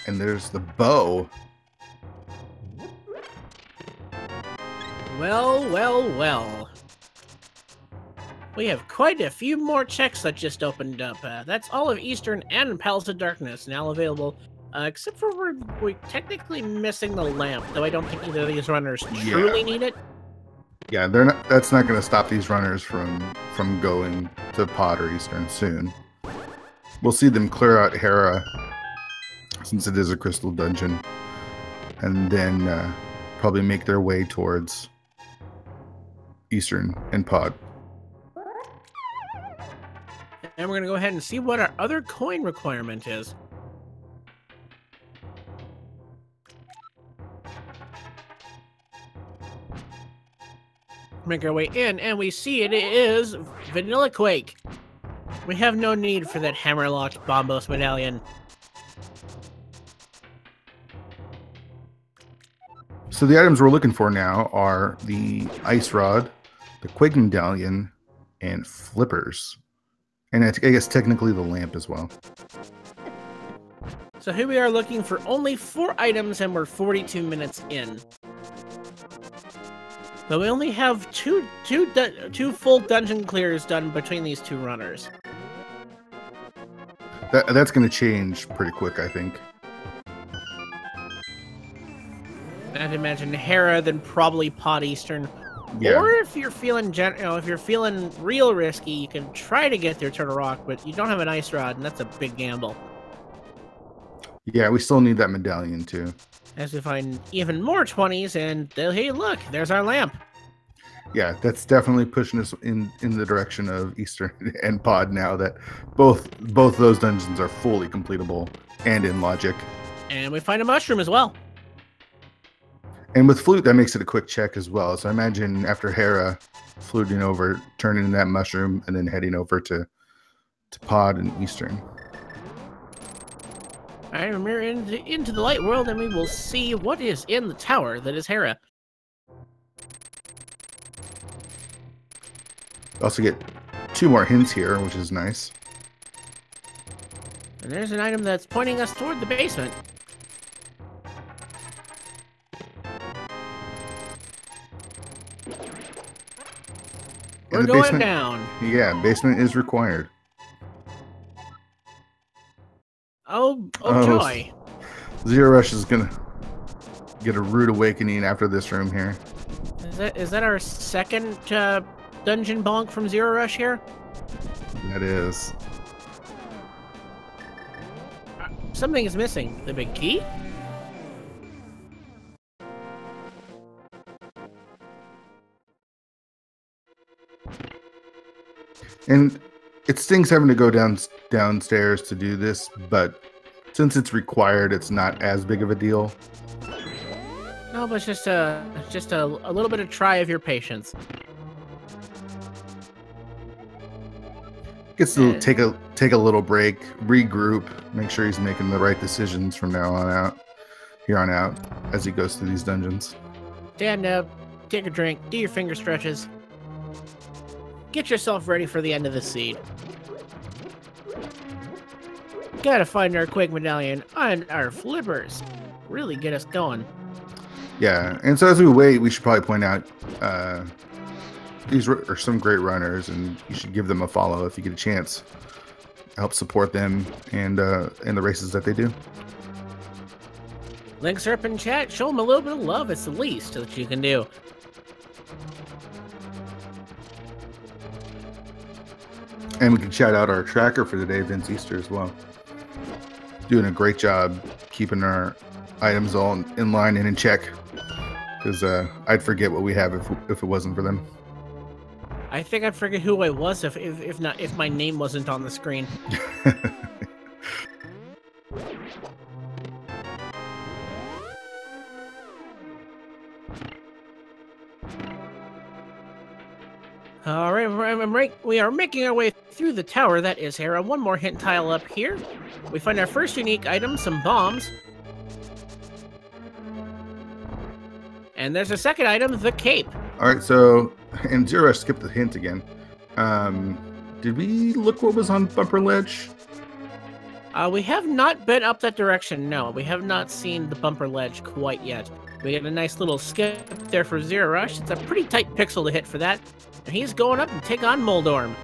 And there's the bow. Well, well, well. We have quite a few more checks that just opened up. That's all of Eastern and Palace of Darkness now available. Except for we're technically missing the lamp, though I don't think either of these runners truly need it. Yeah, they're not. That's not going to stop these runners from going to Pod or Eastern soon. We'll see them clear out Hera, since it is a crystal dungeon, and then probably make their way towards Eastern and Pod. And we're going to go ahead and see what our other coin requirement is. Make our way in, and we see it is Vanilla Quake. We have no need for that hammerlocked Bombos medallion. So the items we're looking for now are the Ice Rod, the Quake Medallion, and Flippers. And I guess technically the lamp as well. So here we are looking for only 4 items, and we're 42 minutes in. But we only have two full dungeon clears done between these 2 runners. That's going to change pretty quick, I think. I'd imagine Hera, then probably Pod Eastern. Yeah. Or if you're feeling if you're feeling real risky, you can try to get through Turtle Rock, but you don't have an Ice Rod, and that's a big gamble. Yeah, we still need that medallion too. As we find even more 20s, and hey, look, there's our lamp. Yeah, that's definitely pushing us in the direction of Eastern and Pod now that both those dungeons are fully completable and in logic. And we find a mushroom as well. And with Flute, that makes it a quick check as well. So I imagine after Hera fluting over, turning in that mushroom, and then heading over to Pod and Eastern. All right, we're into the light world, and we will see what is in the tower that is Hera. Also get 2 more hints here, which is nice. And there's an item that's pointing us toward the basement. We're going down. Yeah, basement is required. Oh joy. zer0rush is gonna get a rude awakening after this room here. Is that our second dungeon bonk from zer0rush here? That is. Something is missing. The big key? And it stings having to go downstairs to do this, but since it's required, it's not as big of a deal. No, but it's just a little bit of try of your patience. Gets to take take a little break, regroup, make sure he's making the right decisions from here on out, as he goes through these dungeons. Stand up, take a drink, do your finger stretches. Get yourself ready for the end of the seed. Gotta find our Quake Medallion and our flippers. Really get us going. Yeah, and so as we wait, we should probably point out these are some great runners, and you should give them a follow if you get a chance. Help support them and in the races that they do. Links are up in chat. Show them a little bit of love. It's the least that you can do. And we can shout out our tracker for today, Vince Easter, as well. Doing a great job keeping our items all in line and in check. Because I'd forget what we have if it wasn't for them. I think I'd forget who I was if my name wasn't on the screen. All right, we are making our way through the tower. That is Hera. One more hint tile up here. We find our first unique item, some bombs. And there's a second item, the cape. All right, so, and zer0rush skipped the hint again. Did we look what was on Bumper Ledge? We have not been up that direction, no. We have not seen the Bumper Ledge quite yet. We get a nice little skip there for zer0rush. It's a pretty tight pixel to hit for that. And he's going up and take on Moldorm.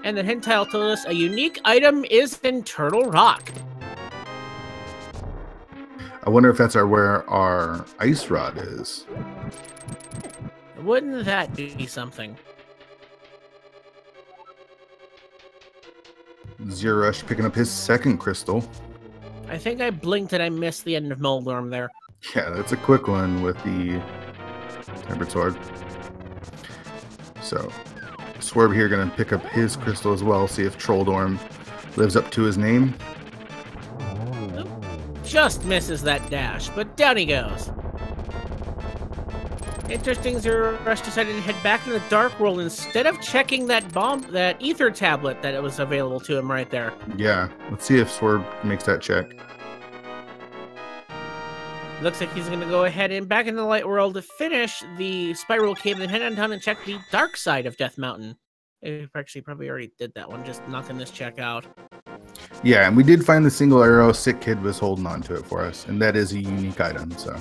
And the hint tile told us a unique item is in Turtle Rock. I wonder if that's where our ice rod is. Wouldn't that be something? zer0rush picking up his second crystal. I think I blinked and I missed the end of Moldorm there. Yeah, that's a quick one with the Tempered Sword. So, Swerb here going to pick up his crystal as well, see if Trolldorm lives up to his name. Just misses that dash, but down he goes. Interesting, zer0rush decided to head back into the Dark World instead of checking that ether tablet that was available to him right there. Yeah, let's see if Swerb makes that check. Looks like he's going to go ahead and back in the Light World to finish the Spiral Cave, then head on down and check the dark side of Death Mountain. He actually probably already did that one, just knocking this check out. Yeah, and we did find the single arrow. Sick Kid was holding on to it for us, and that is a unique item, so.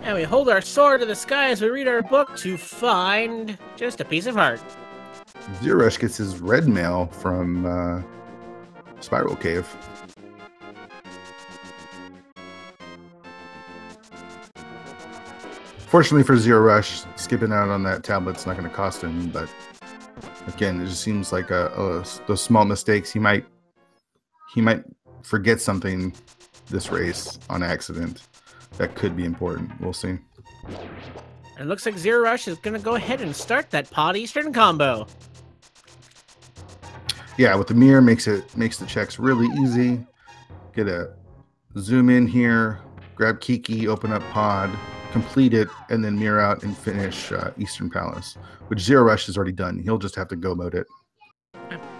And we hold our sword to the sky as we read our book to find just a piece of heart. zer0rush gets his red mail from Spiral Cave. Fortunately for zer0rush, skipping out on that tablet's not going to cost him, but again, it just seems like those small mistakes. He might forget something this race on accident that could be important. We'll see. It looks like zer0rush is going to go ahead and start that Pod Eastern combo. Yeah, with the mirror makes the checks really easy. Get a zoom in here, grab Kiki, open up Pod, complete it, and then mirror out and finish Eastern Palace, which zer0rush has already done. He'll just have to go mode it.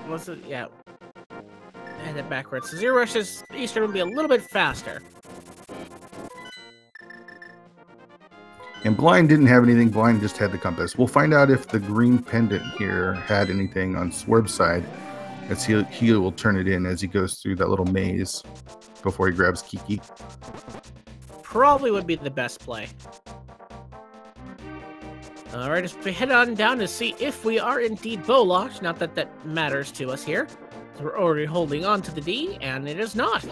Was it? Yeah. I had it backwards. So zer0rush's Eastern will be a little bit faster. And Blind didn't have anything. Blind just had the compass. We'll find out if the green pendant here had anything on Swerb's side, as he will turn it in as he goes through that little maze before he grabs Kiki. Probably would be the best play. All right, as we head on down to see if we are indeed bow-locked. Not that that matters to us here. We're already holding on to the D, and it is not.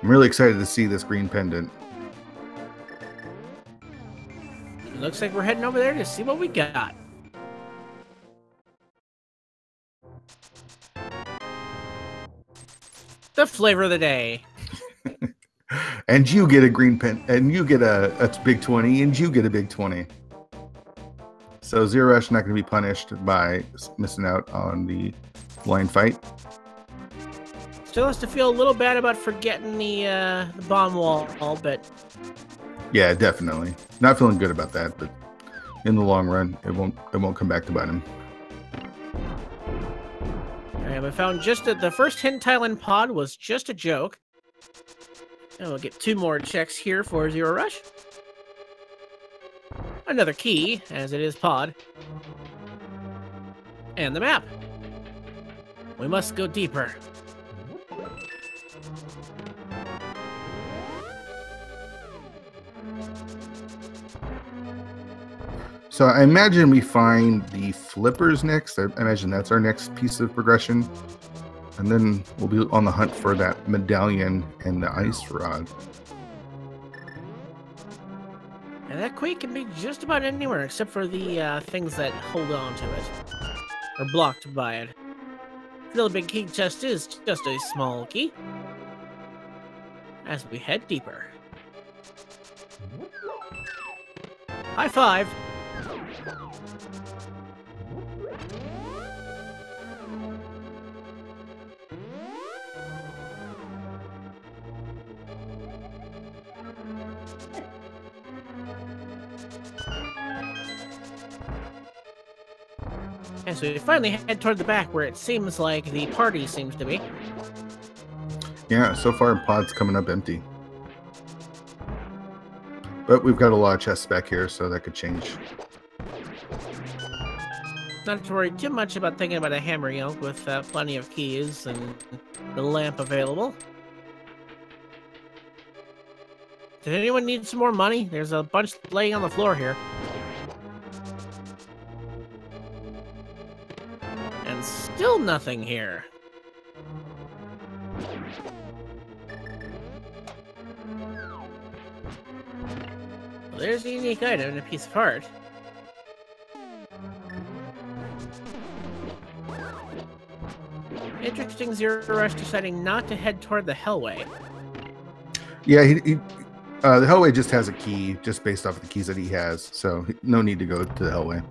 I'm really excited to see this green pendant. Looks like we're heading over there to see what we got. The flavor of the day. And you get a green pen, and you get a big 20, and you get a big 20. So zer0rush not going to be punished by missing out on the blind fight. Still has to feel a little bad about forgetting the bomb wall, but Yeah, definitely. Not feeling good about that, but in the long run, it won't come back to bite him. we found just the first hint tile in pod was just a joke. And we'll get 2 more checks here for zer0rush. Another key, as it is pod. And the map. We must go deeper. So I imagine we find the flippers next. I imagine that's our next piece of progression. And then we'll be on the hunt for that medallion and the ice rod. And that quake can be just about anywhere except for the things that hold on to it. Or blocked by it. The big key chest is just a small key. As we head deeper. High five! And so we finally head toward the back where it seems like the party seems to be. Yeah, so far pod's coming up empty. But we've got a lot of chests back here, so that could change. Not to worry too much about thinking about a hammer yoke with plenty of keys and the lamp available. Did anyone need some more money? There's a bunch laying on the floor here. And still nothing here. Well, there's a unique item and a piece of art. Interesting, zer0rush deciding not to head toward the Hellway. Yeah, the Hellway just has a key, just based off of the keys that he has, so no need to go to the Hellway.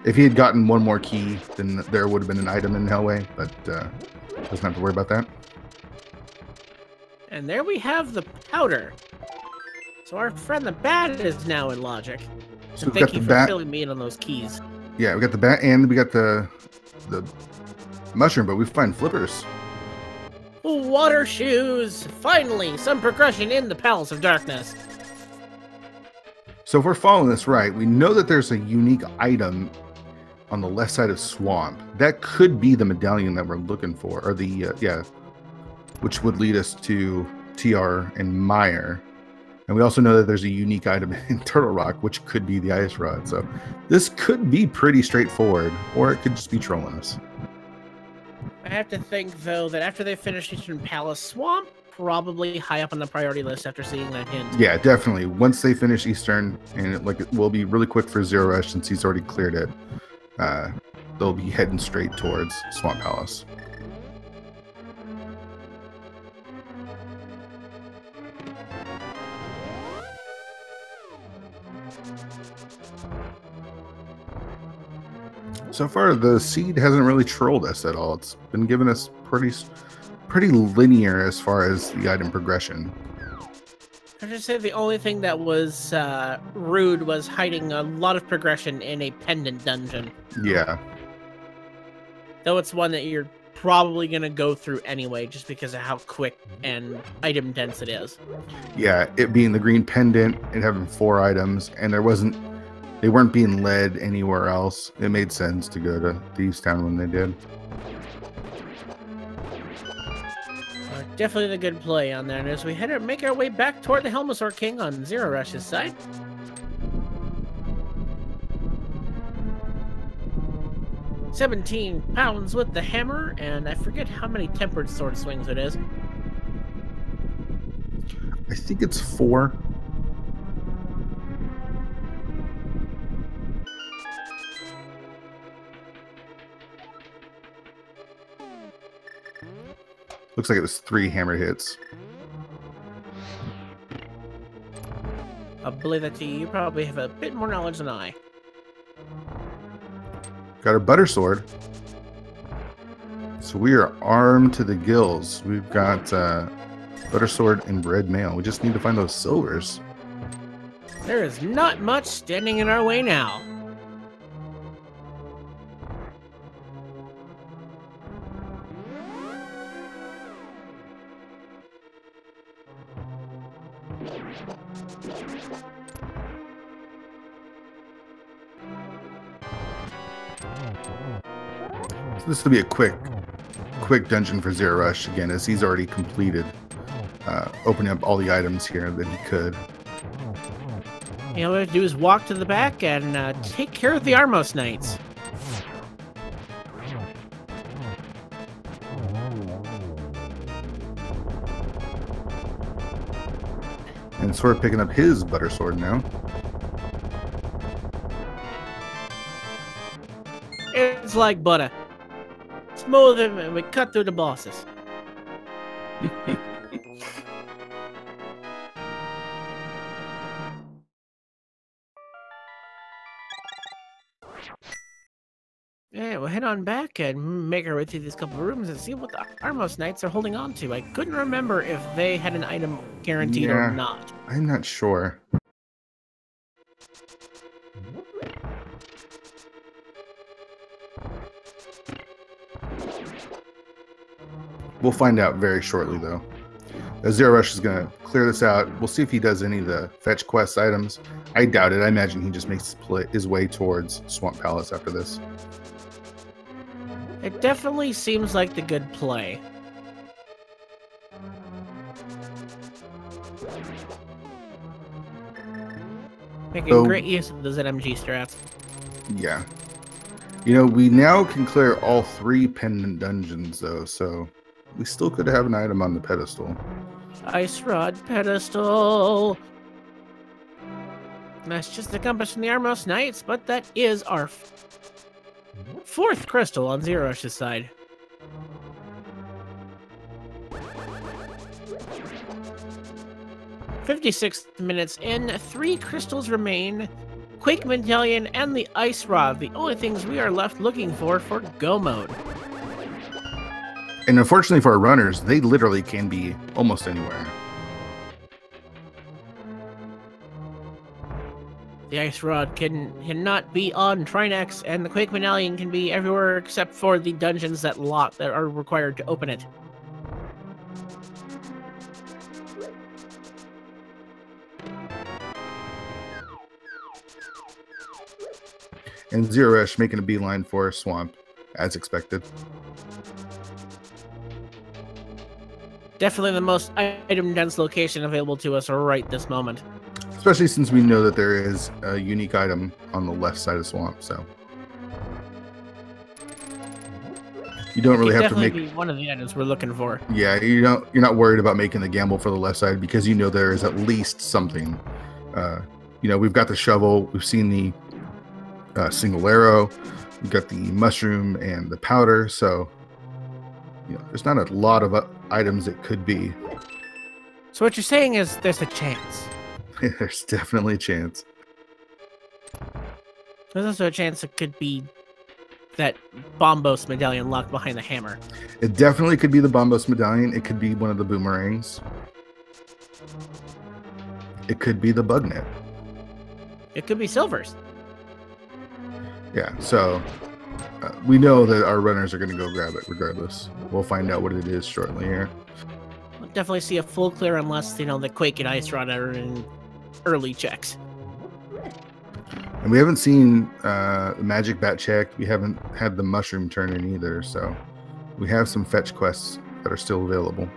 If he had gotten one more key, then there would have been an item in Hellway, but doesn't have to worry about that. And there we have the powder. So our friend the bat is now in logic. So and thank you for filling me in on those keys. Yeah, we got the bat and we got the mushroom, but we find flippers. Water shoes! Finally, some progression in the Palace of Darkness. So if we're following this right, we know that there's a unique item on the left side of Swamp. That could be the medallion that we're looking for, or the, yeah, which would lead us to TR and Meyer. And we also know that there's a unique item in Turtle Rock, which could be the ice rod. So this could be pretty straightforward, or it could just be trolling us. I have to think, though, that after they finish Eastern Palace, Swamp probably high up on the priority list after seeing that hint. Yeah, definitely. Once they finish Eastern, and it will be really quick for zer0rush since he's already cleared it, they'll be heading straight towards Swamp Palace. So far, the seed hasn't really trolled us at all. It's been giving us pretty linear as far as the item progression. I should say the only thing that was rude was hiding a lot of progression in a pendant dungeon. Yeah. Though it's one that you're probably going to go through anyway, just because of how quick and item dense it is. Yeah, it being the green pendant and having 4 items, and they weren't being led anywhere else. It made sense to go to Thieves Town when they did. Definitely the good play on that. As we make our way back toward the Helmosaur King on zer0rush's side. £17 with the hammer, and I forget how many tempered sword swings it is. I think it's 4. Looks like it was 3 hammer hits. I'll believe that to you. You probably have a bit more knowledge than I. Got our butter sword. So we are armed to the gills. We've got butter sword and red mail. We just need to find those silvers. There is not much standing in our way now. So this will be a quick dungeon for zer0rush again, as he's already completed opening up all the items here that he could. You know, what we have to do is walk to the back and take care of the Armos Knights. And Swerb picking up his butter sword now. It's like butter. Smooth and we cut through the bosses. Yeah, we'll head on back and make our way through these couple of rooms and see what the Armos Knights are holding on to. I couldn't remember if they had an item guaranteed or not. I'm not sure. We'll find out very shortly, though. zer0rush is going to clear this out. We'll see if he does any of the fetch quest items. I doubt it. I imagine he just makes his way towards Swamp Palace after this. It definitely seems like the good play. Making great use of the ZMG strats. Yeah. You know, we now can clear all 3 pendant dungeons, though, so we still could have an item on the pedestal. Ice Rod pedestal. That's just the compass from the Armos Knights, but that is our 4th crystal on zer0rush's side. "56 minutes in, 3 crystals remain. Quake Medallion and the Ice Rod, the only things we are left looking for go mode." And unfortunately for our runners, they literally can be almost anywhere. The Ice Rod cannot be on Trinex, and the Quake Medallion can be everywhere except for the dungeons that are required to open it. And zer0rush making a beeline for Swamp, as expected. Definitely the most item-dense location available to us right this moment. Especially since we know that there is a unique item on the left side of Swamp, so you don't really have to make be one of the items we're looking for. Yeah, you're not worried about making the gamble for the left side because you know there is at least something. You know, we've got the shovel, we've seen the single arrow, we've got the mushroom and the powder, so you know, there's not a lot of items it could be. So what you're saying is there's a chance. There's definitely a chance. There's also a chance it could be that Bombos medallion locked behind the hammer. It definitely could be the Bombos medallion. It could be one of the boomerangs. It could be the bug net. It could be silvers. Yeah, so we know that our runners are going to go grab it regardless. We'll find out what it is shortly here. We'll definitely see a full clear unless, you know, the Quake and Ice Rod are in early checks. And we haven't seen the magic bat check. We haven't had the mushroom turn in either, so we have some fetch quests that are still available.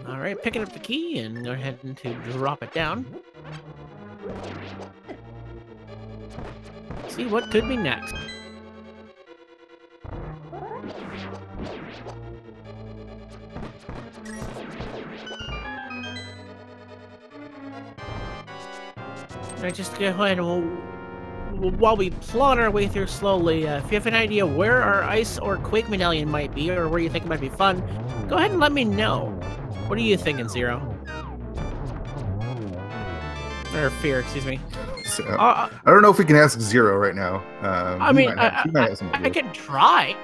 All right, picking up the key and go ahead and to drop it down. See what could be next. I just go ahead and while we plod our way through slowly, if you have an idea where our Ice or Quake medallion might be, or where you think it might be fun, go ahead and let me know. What are you thinking, Zero? Or or fear, excuse me. So, I don't know if we can ask Zero right now. I mean, I can try.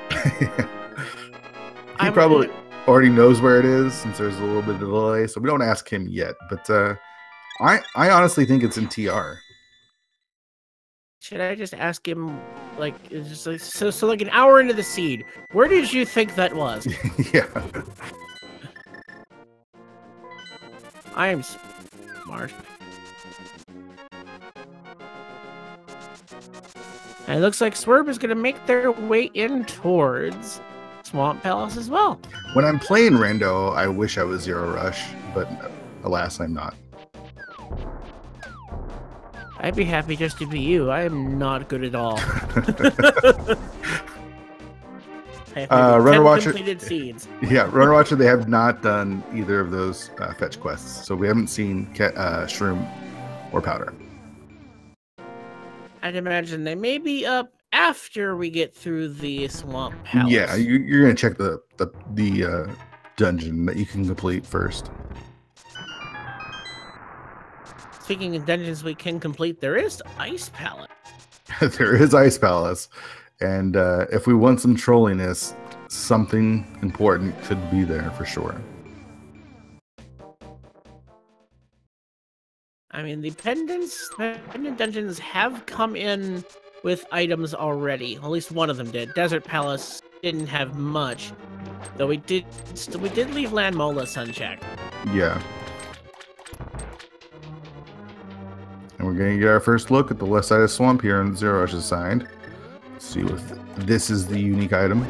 He probably already knows where it is since there's a little bit of delay, so we don't ask him yet. But I honestly think it's in TR. Should I just ask him, like, just like so like an hour into the seed, where did you think that was? Yeah. I am smart. And it looks like Swerb is going to make their way in towards Swamp Palace as well. When I'm playing Rando, I wish I was zer0rush, but alas, I'm not. I'd be happy just to be you. I am not good at all. Runner Watcher completed seeds. Yeah, Runner Watcher, they have not done either of those fetch quests, so we haven't seen Shroom or Powder. I'd imagine they may be up after we get through the Swamp Palace. Yeah, you're gonna check the dungeon that you can complete first. Speaking of dungeons we can complete, there is Ice Palace. There is Ice Palace, and if we want some trolliness, something important could be there for sure. I mean, the pendant dungeons have come in with items already. At least one of them did. Desert Palace didn't have much, though we did leave Land Molus unchecked. Yeah. And we're gonna get our first look at the left side of Swamp here on zer0rush's side. Let's see if this is the unique item.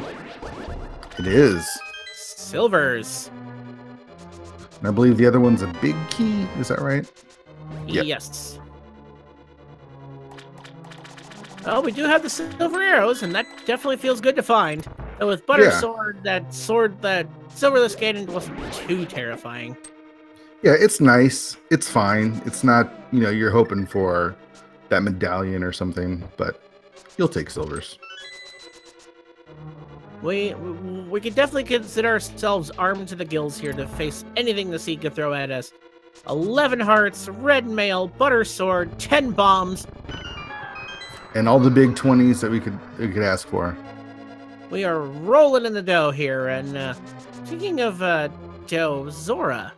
It is. Silvers. And I believe the other one's a big key. Is that right? Yep. Yes. Oh, we do have the silver arrows, and that definitely feels good to find. Though with Butter Sword, that silverless cannon wasn't too terrifying. Yeah, it's nice. It's fine. It's not, you're hoping for that medallion or something, but you'll take silvers. We could definitely consider ourselves armed to the gills here to face anything the sea could throw at us. 11 hearts, red mail, butter sword, 10 bombs, and all the big 20s that we could ask for. We are rolling in the dough here, and speaking of dough, Zora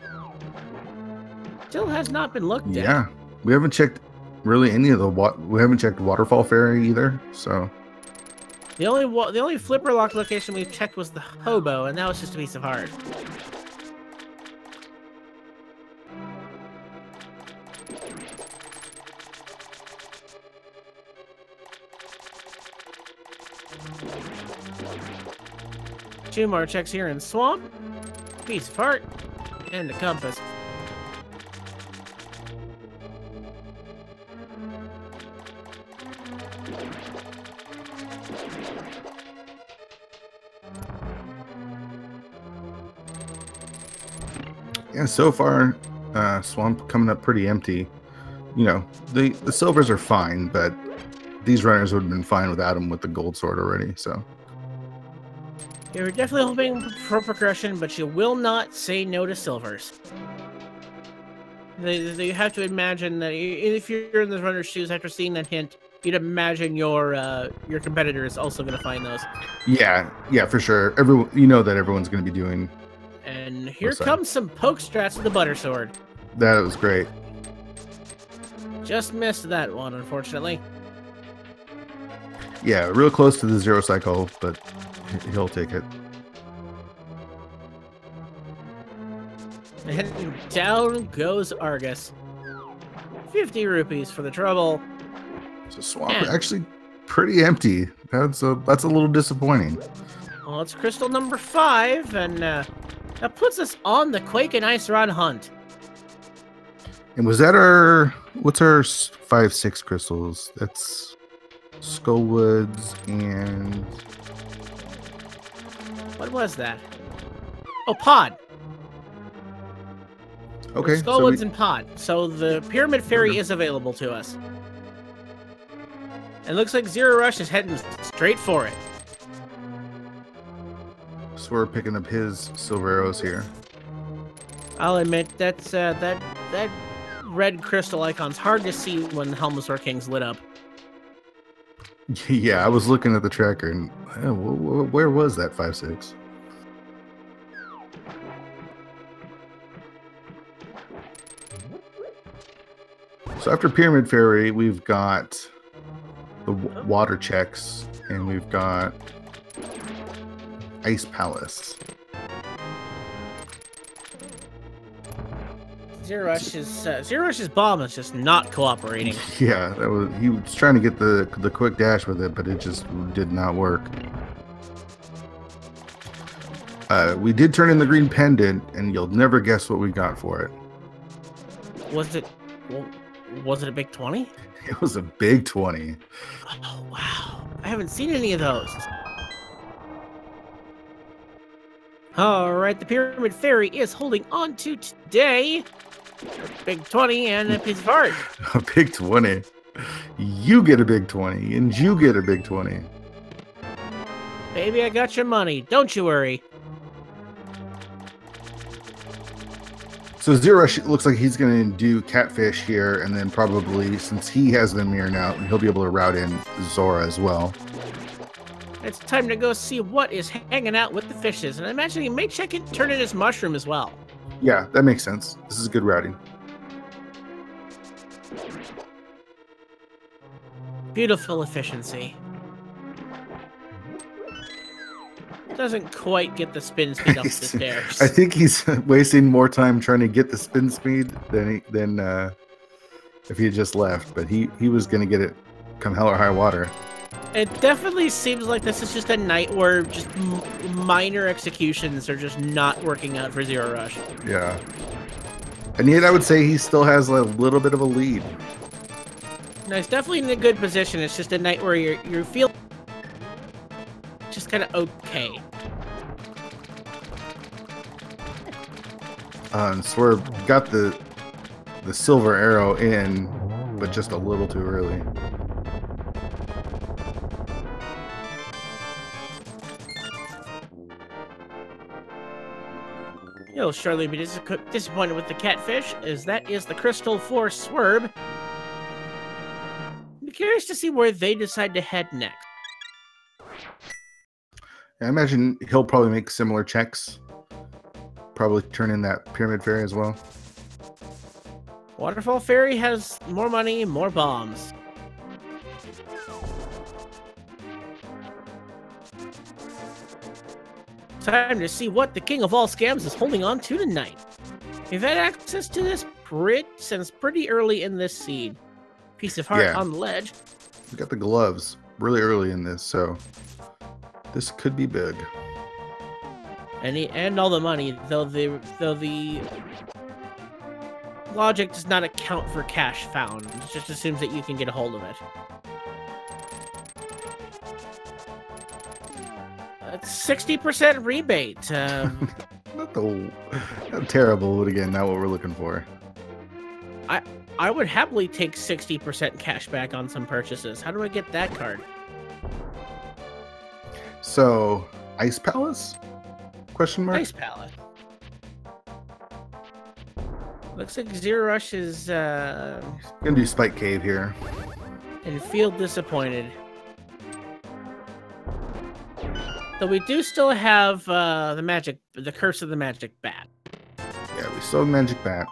still has not been looked at. Yeah, we haven't checked really any of we haven't checked Waterfall Ferry either. So the only flipper lock location we've checked was the Hobo, and that was just a piece of heart. Two more checks here in Swamp, piece of heart, and the compass. Yeah, so far, Swamp coming up pretty empty. The silvers are fine, but these runners would have been fine without them with the gold sword already, so. You're definitely hoping for progression, but you will not say no to silvers. You have to imagine that if you're in the runner's shoes after seeing that hint, you'd imagine your competitor is also going to find those. Yeah, for sure. That everyone's going to be doing. And here comes some poke strats with the butter sword. That was great. Just missed that one, unfortunately. Yeah, real close to the zero cycle, but he'll take it. And down goes Argus. 50 rupees for the trouble. So Swamp actually pretty empty. That's a little disappointing. Well, it's crystal number 5, and that puts us on the Quake and Ice Rod hunt. And was that what's our 5-6 crystals? That's Skullwoods and... What was that? Oh, Pod. Okay. Skullwoods and Pod. So the Pyramid Fairy is available to us. And looks like zer0rush is heading straight for it. So we're picking up his silver arrows here. I'll admit that red crystal icons hard to see when Helmsor King's lit up. Yeah, I was looking at the tracker and where was that 5-6? So after Pyramid Fairy, we've got the water checks and we've got Ice Palace. zer0rush's bomb is just not cooperating. Yeah, he was trying to get the quick dash with it, but it just did not work. We did turn in the green pendant, and you'll never guess what we got for it. Was it a big 20? It was a big 20. Oh wow! I haven't seen any of those. All right, the Pyramid Fairy is holding on to today. A big 20 and a piece of art. A big 20. You get a big 20, and you get a big 20. Baby, I got your money. Don't you worry. So zer0rush looks like he's going to do Catfish here, and then probably, since he has the mirror now, he'll be able to route in Zora as well. It's time to go see what is hanging out with the fishes, and I imagine he may turn in his mushroom as well. Yeah, that makes sense. This is good routing. Beautiful efficiency. Doesn't quite get the spin speed up the stairs. I think he's wasting more time trying to get the spin speed than if he had just left. But he was going to get it come hell or high water. It definitely seems like this is just a night where just minor executions are just not working out for zer0rush. Yeah. And yet I would say he still has a little bit of a lead. No, he's definitely in a good position. It's just a night where you feel just kind of okay. And Swerb got the silver arrow in, but just a little too early. You'll surely be disappointed with the catfish, as that is the crystal for Swerb. I'm curious to see where they decide to head next. I imagine he'll probably make similar checks. Probably turn in that Pyramid Fairy as well. Waterfall Fairy has more money, more bombs. Time to see what the king of all scams is holding on to tonight. We've had access to this since pretty early in this seed. Piece of heart on the ledge. We got the gloves really early in this, so this could be big. And all the money, though the logic does not account for cash found. It just assumes that you can get a hold of it. That's 60% rebate. Not terrible, but again, not what we're looking for. I would happily take 60% cash back on some purchases. How do I get that card? So, Ice Palace? Question mark? Ice Palace. Looks like zer0rush is gonna do Spike Cave here. And feel disappointed. Though we do still have the curse of the magic bat. Yeah, we still have magic bat.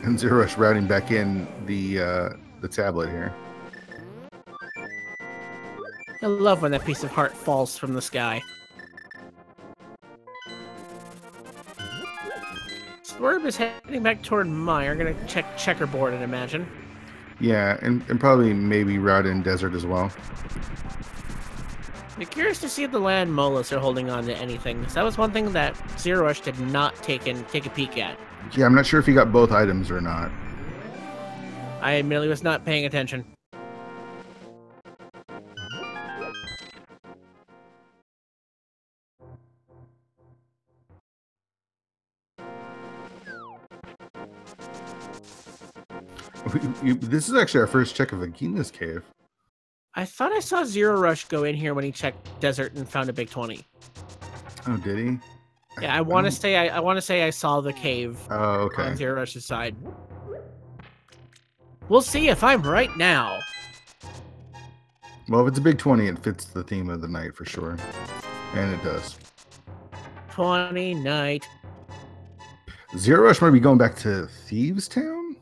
And zer0rush routing back in the tablet here. I love when that piece of heart falls from the sky. Swerb is heading back toward Meyer. Gonna check checkerboard, I'd imagine. Yeah, and probably maybe route in desert as well. Be curious to see if the land molus are holding on to anything. Because that was one thing that zer0rush did not take a peek at. Yeah, I'm not sure if he got both items or not. I admittedly was not paying attention. This is actually our first check of Agina's cave. I thought I saw zer0rush go in here when he checked desert and found a big 20. Oh, did he? Yeah, I want to say I saw the cave okay. on zer0rush's side. We'll see if I'm right now. Well, if it's a big 20, it fits the theme of the night for sure. And it does. 20 night. zer0rush might be going back to Thieves Town?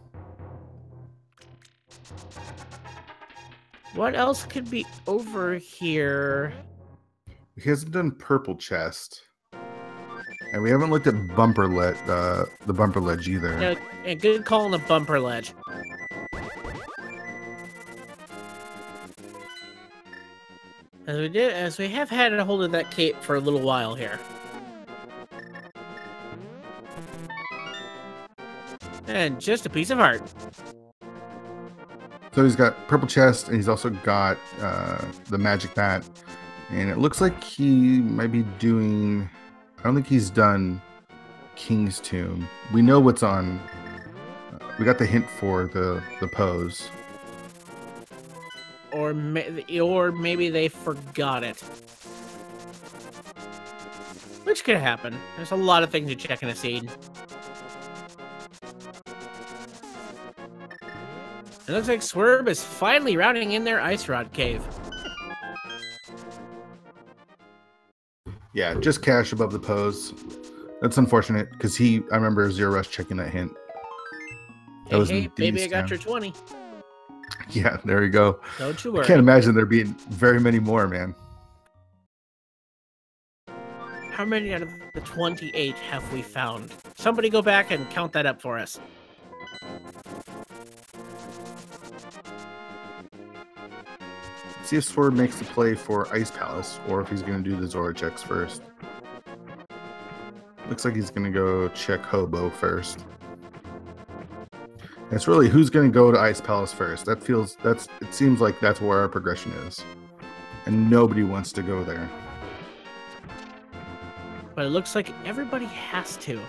What else could be over here? He hasn't done Purple Chest. And we haven't looked at the bumper ledge either. Yeah, a good call on the bumper ledge. As we have had a hold of that cape for a little while here. And just a piece of art. So he's got Purple Chest, and he's also got the Magic Bat. And it looks like he might be doing... I don't think he's done King's Tomb. We know what's on... we got the hint for the pose. Or maybe they forgot it. Which could happen. There's a lot of things to check in a scene. It looks like Swerb is finally routing in their Ice Rod Cave. Yeah, just cash above the pose. That's unfortunate, because I remember zer0rush checking that hint. That Hey, baby, I got your 20. Yeah, there you go. Don't you worry. I can't imagine there being very many more, man. How many out of the 28 have we found? Somebody go back and count that up for us. See if Swerb makes the play for Ice Palace, or if he's going to do the Zora checks first. Looks like he's going to go check Hobo first. And it's really who's going to go to Ice Palace first. It seems like that's where our progression is. And nobody wants to go there. But it looks like everybody has to.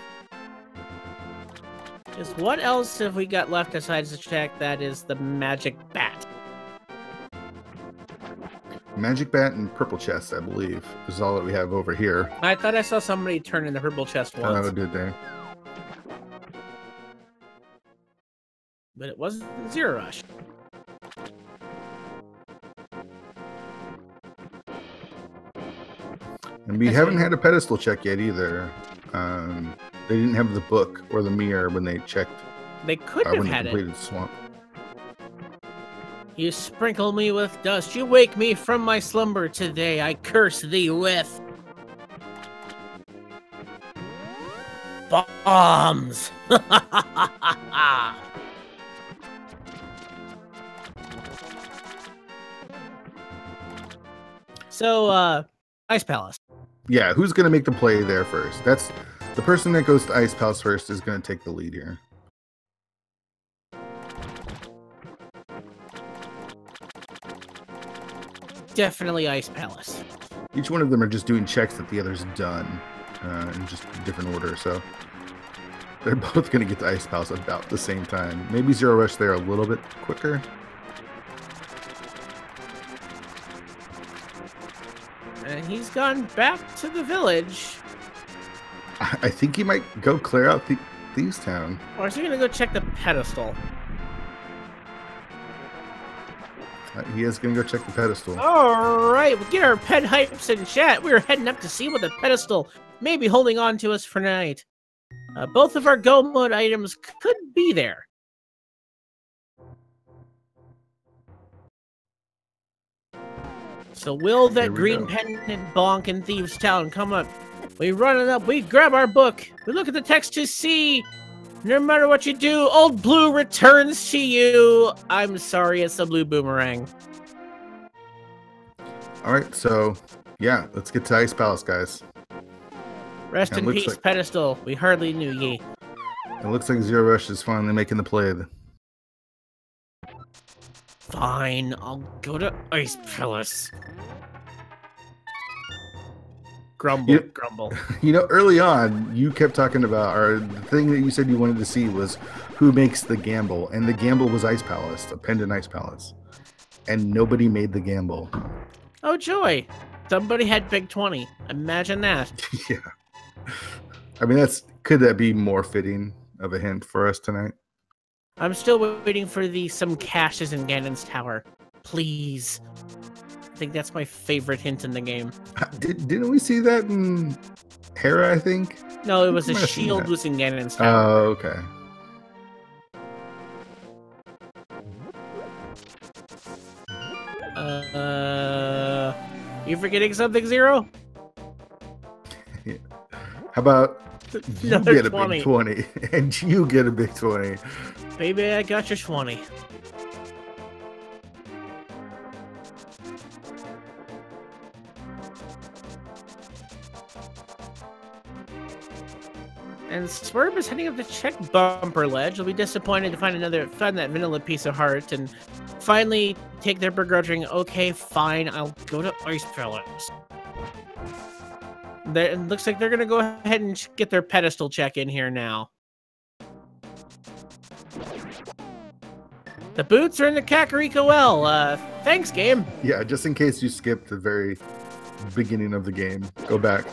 Because what else have we got left besides the check that is the Magic Bat? Magic Bat and Purple Chest, I believe, is all that we have over here. I thought I saw somebody turn in the Purple Chest once. Oh, did they? But it wasn't zer0rush. And we haven't had a pedestal check yet either. They didn't have the book or the mirror when they checked. They could have had completed Swamp. You sprinkle me with dust. You wake me from my slumber today. I curse thee with bombs. So, Ice Palace. Yeah, who's going to make the play there first? That's the person that goes to Ice Palace first is going to take the lead here. Definitely Ice Palace. Each one of them are just doing checks that the other's done in just different order, so they're both going to get to Ice Palace about the same time. Maybe zer0rush there a little bit quicker. And he's gone back to the village. I think he might go clear out Thieves Town. Or is he going to go check the pedestal? He is going to go check the pedestal. All right, we'll get our ped hypes in chat. We're heading up to see what the pedestal may be holding on to us for tonight. Both of our go mode items could be there. So will that green pendant bonk in Thieves Town come up? We run it up, we grab our book, we look at the text to see. No matter what you do, old blue returns to you. I'm sorry, it's a blue boomerang. All right, so yeah, let's get to Ice Palace, guys. Rest in peace, pedestal. We hardly knew ye. It looks like zer0rush is finally making the play. Fine, I'll go to Ice Palace. Grumble, grumble. You know, early on, you kept talking about, or the thing that you said you wanted to see was who makes the gamble, and the gamble was Ice Palace, a pendant Ice Palace. and nobody made the gamble. Oh, joy. Somebody had Big 20. Imagine that. Yeah. I mean, could that be more fitting of a hint for us tonight? I'm still waiting for some caches in Ganon's tower. Please. I think that's my favorite hint in the game. Didn't we see that in Hera, I think? No, it was a shield was in Ganon's tower. Oh, okay. You forgetting something, Zero? Yeah. How about you Another get a 20. big 20 and you get a big 20? Baby, I got your 20. And Swerb is heading up to check Bumper Ledge. He'll be disappointed to find that vanilla piece of heart and finally take their begrudging, okay, fine, I'll go to Ice Palace. It looks like they're going to go ahead and get their pedestal check in here now. The boots are in the Kakariko Well. Thanks, game. Yeah, just in case you skipped the very beginning of the game. Go back.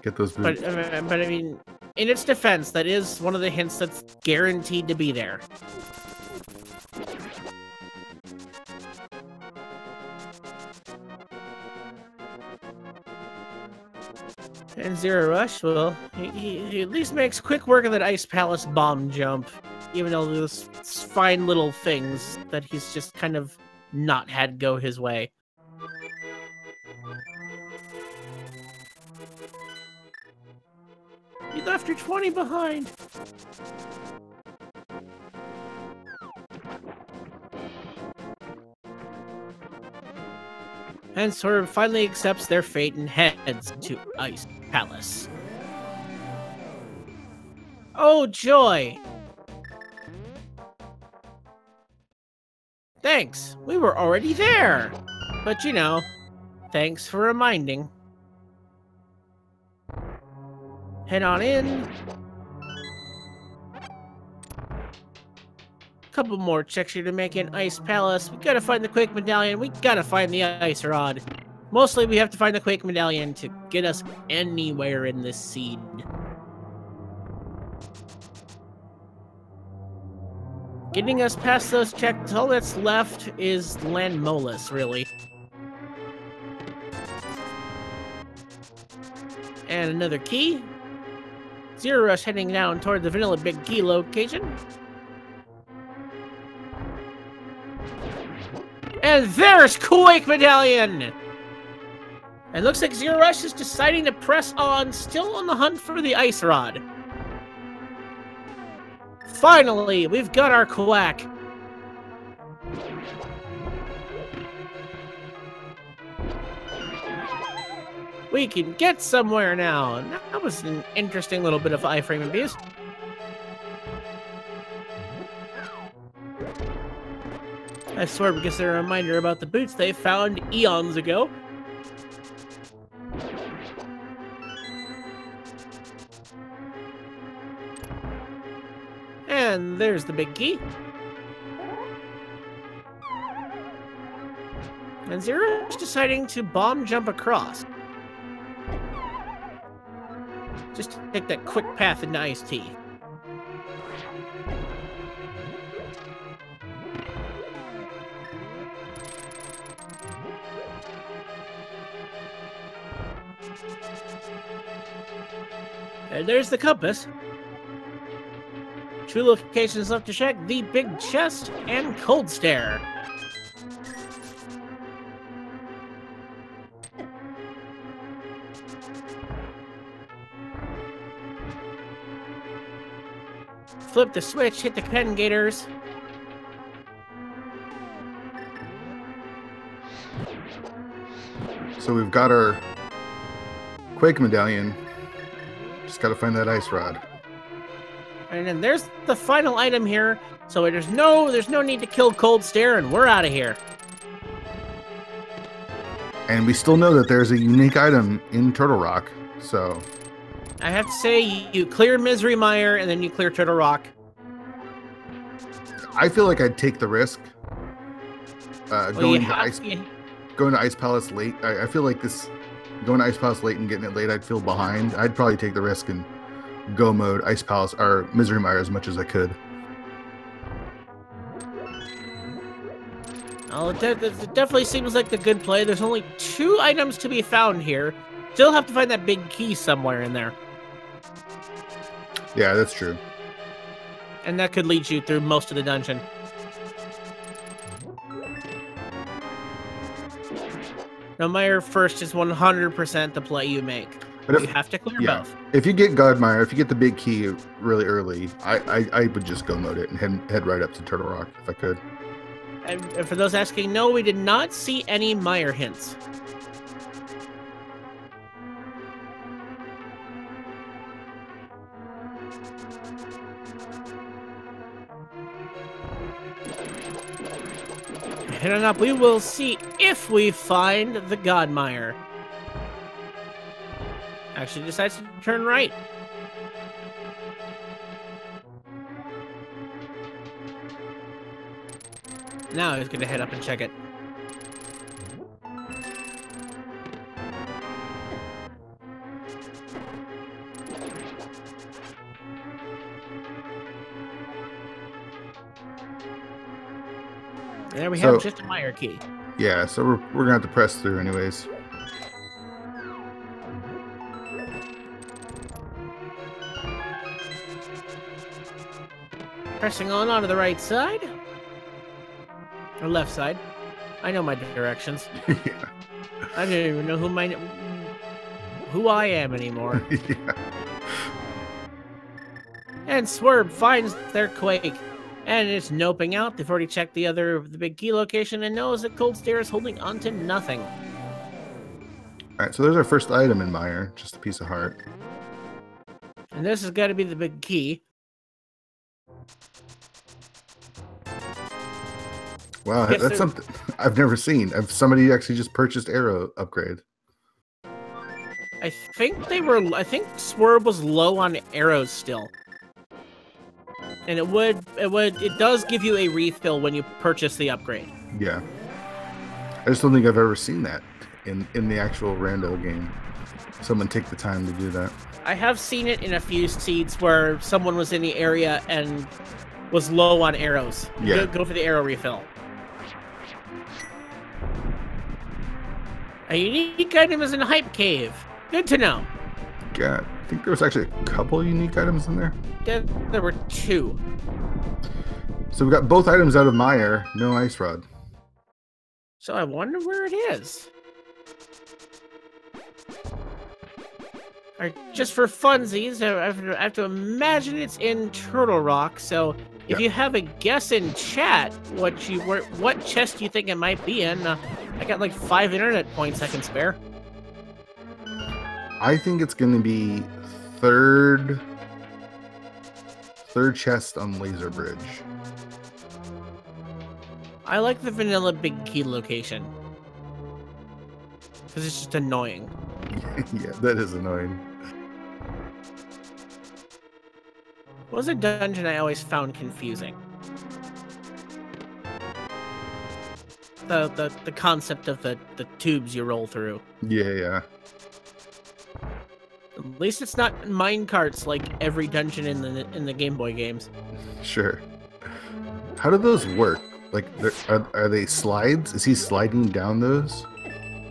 Get those boots. But I mean, in its defense, that is one of the hints that's guaranteed to be there. And zer0rush, well, he at least makes quick work of that Ice Palace bomb jump, even though those fine little things that he's just kind of not had go his way. You left your 20 behind. And Swerb finally accepts their fate and heads to Ice Palace. Oh, joy! Thanks, we were already there! But you know, thanks for reminding. Head on in. Couple more checks here to make in Ice Palace. We gotta find the Quake Medallion. We gotta find the Ice Rod. Mostly we have to find the Quake Medallion to get us anywhere in this seed. Getting us past those checks, all that's left is Landmolus, really. And another key. zer0rush heading down toward the Vanilla Big Key location. And there's Quake Medallion! It looks like zer0rush is deciding to press on, still on the hunt for the Ice Rod. Finally, we've got our Quack. We can get somewhere now. That was an interesting little bit of iframe abuse. I swear, because they're a reminder about the boots they found eons ago. And there's the big key. And zer0rush deciding to bomb jump across. Just to take that quick path into Ice Tea. And there's the compass. Two locations left to check: the big chest and cold stare. Flip the switch, hit the pen gators. So we've got our Quake Medallion. Just gotta find that Ice Rod. And then there's the final item here. So there's no need to kill Cold Stare, and we're out of here. And we still know that there's a unique item in Turtle Rock, so... I have to say, you clear Misery Mire, and then you clear Turtle Rock. I feel like I'd take the risk going to Ice Palace late. I feel like this going to Ice Palace late and getting it late, I'd feel behind. I'd probably take the risk and go mode Ice Palace or Misery Mire as much as I could. Oh, it definitely seems like the good play. There's only 2 items to be found here. Still have to find that big key somewhere in there. Yeah, that's true. And that could lead you through most of the dungeon. No, Mire first is 100% the play you make. But you have to clear both. If you get Godmire, if you get the big key really early, I would just go mode it and head right up to Turtle Rock if I could. And for those asking, no, we did not see any Mire hints. Heading up, we will see if we find the Godmire. Actually decides to turn right. Now he's gonna head up and check it. There we have just a Mire key. Yeah, so we're gonna have to press through anyways. Pressing on to the right side. Or left side. I know my directions. Yeah. I don't even know who I am anymore. Yeah. And Swerb finds their Quake. And it's noping out. They've already checked the big key location and knows that Cold Stare is holding on to nothing. Alright, so there's our first item in Mire. Just a piece of heart. And this has got to be the big key. Wow, that's something I've never seen. Somebody actually just purchased arrow upgrade. I think Swerb was low on arrows still. And it does give you a refill when you purchase the upgrade. Yeah. I just don't think I've ever seen that in the actual rando game. Someone take the time to do that. I have seen it in a few seeds where someone was in the area and was low on arrows. Yeah. Go for the arrow refill. A unique item is in Hype Cave. Good to know. Yeah, I think there was actually a couple unique items in there. There were 2. So we got both items out of Mire, no ice rod. So I wonder where it is. Or just for funsies, I have to imagine it's in Turtle Rock. So if you have a guess in chat, what chest you think it might be in, I got like 5 internet points I can spare. I think it's going to be third chest on Laser Bridge. I like the vanilla big key location. Because it's just annoying. Yeah, that is annoying. What was a dungeon I always found confusing? The concept of the tubes you roll through. Yeah. At least it's not minecarts like every dungeon in the Game Boy games. Sure. How do those work? Like, are they slides? Is he sliding down those?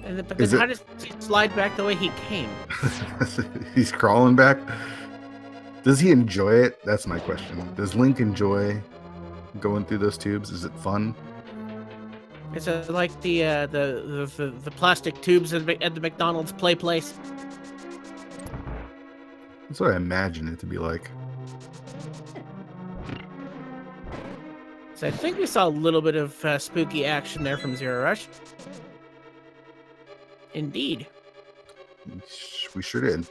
But then how does he slide back the way he came? He's crawling back? Does he enjoy it? That's my question. Does Link enjoy going through those tubes? Is it fun? Is it like the plastic tubes at the McDonald's play place? That's what I imagine it to be like. So I think we saw a little bit of spooky action there from zer0rush. Indeed. We sure did.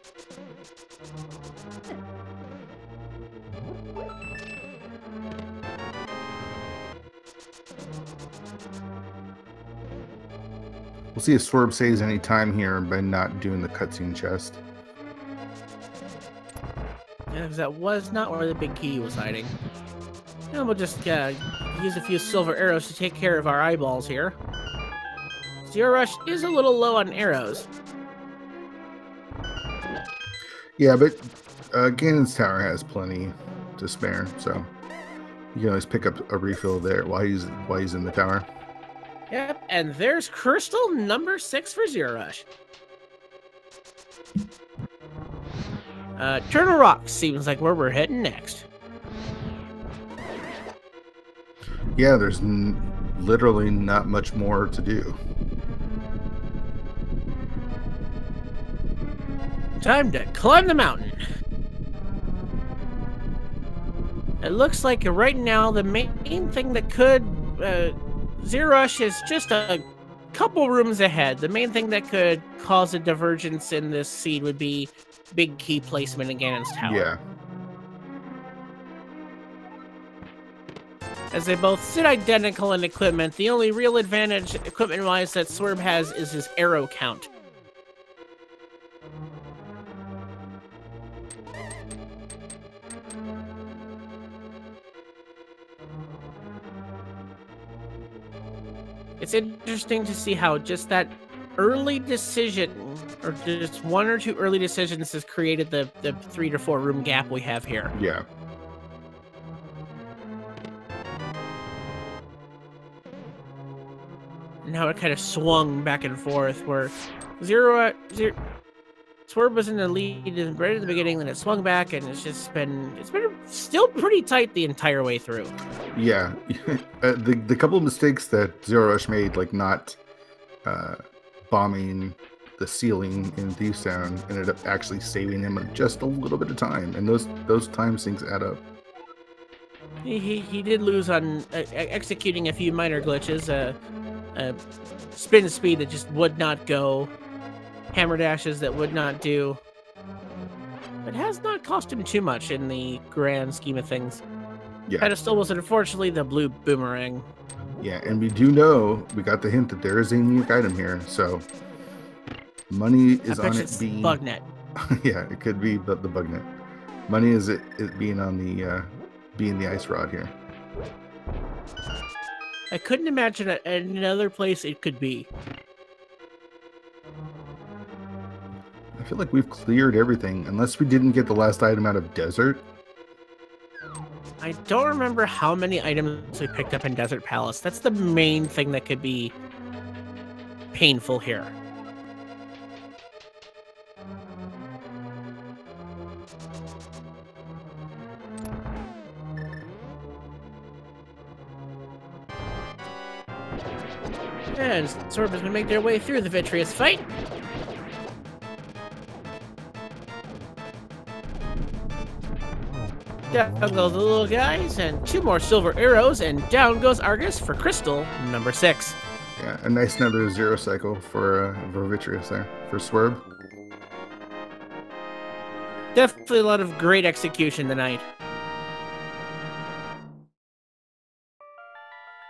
We'll see if Swerb saves any time here by not doing the cutscene chest. Yeah, because that was not where the big key was hiding. And we'll just use a few silver arrows to take care of our eyeballs here. zer0rush is a little low on arrows. Yeah, but Ganon's tower has plenty to spare, so you can always pick up a refill there while he's in the tower. Yep, and there's crystal number 6 for zer0rush. Turtle Rock seems like where we're heading next. Yeah, there's literally not much more to do. Time to climb the mountain. It looks like right now the main thing that could... zer0rush is just a couple rooms ahead. The main thing that could cause a divergence in this seed would be big key placement in Ganon's tower. Yeah. As they both sit identical in equipment, the only real advantage equipment-wise that Swerb has is his arrow count. It's interesting to see how just that early decision, or just one or two early decisions, has created the 3 to 4 room gap we have here. Yeah. And how it kind of swung back and forth, where Swerb was in the lead right at the beginning, then it swung back, and it's been still pretty tight the entire way through. Yeah, the couple of mistakes that zer0rush made, like not bombing the ceiling in Thief's Town, ended up actually saving him just a little bit of time, and those time sinks add up. He did lose on executing a few minor glitches, spin speed that just would not go, hammer dashes that would not do. It has not cost him too much in the grand scheme of things. Yeah. Pedestal was unfortunately the blue boomerang. Yeah, and we do know, we got the hint that there is a unique item here, so money is on it being... Bugnet. Yeah, it could be the Bugnet. Money is it being on the ice rod here. I couldn't imagine another place it could be. I feel like we've cleared everything, unless we didn't get the last item out of Desert. I don't remember how many items we picked up in Desert Palace. That's the main thing that could be painful here. And Swerb is going to make their way through the vitreous fight. Down goes the little guys, and 2 more silver arrows, and down goes Argus for crystal number 6. Yeah, a nice another 0 cycle for vitreous there, for Swerb. Definitely a lot of great execution tonight.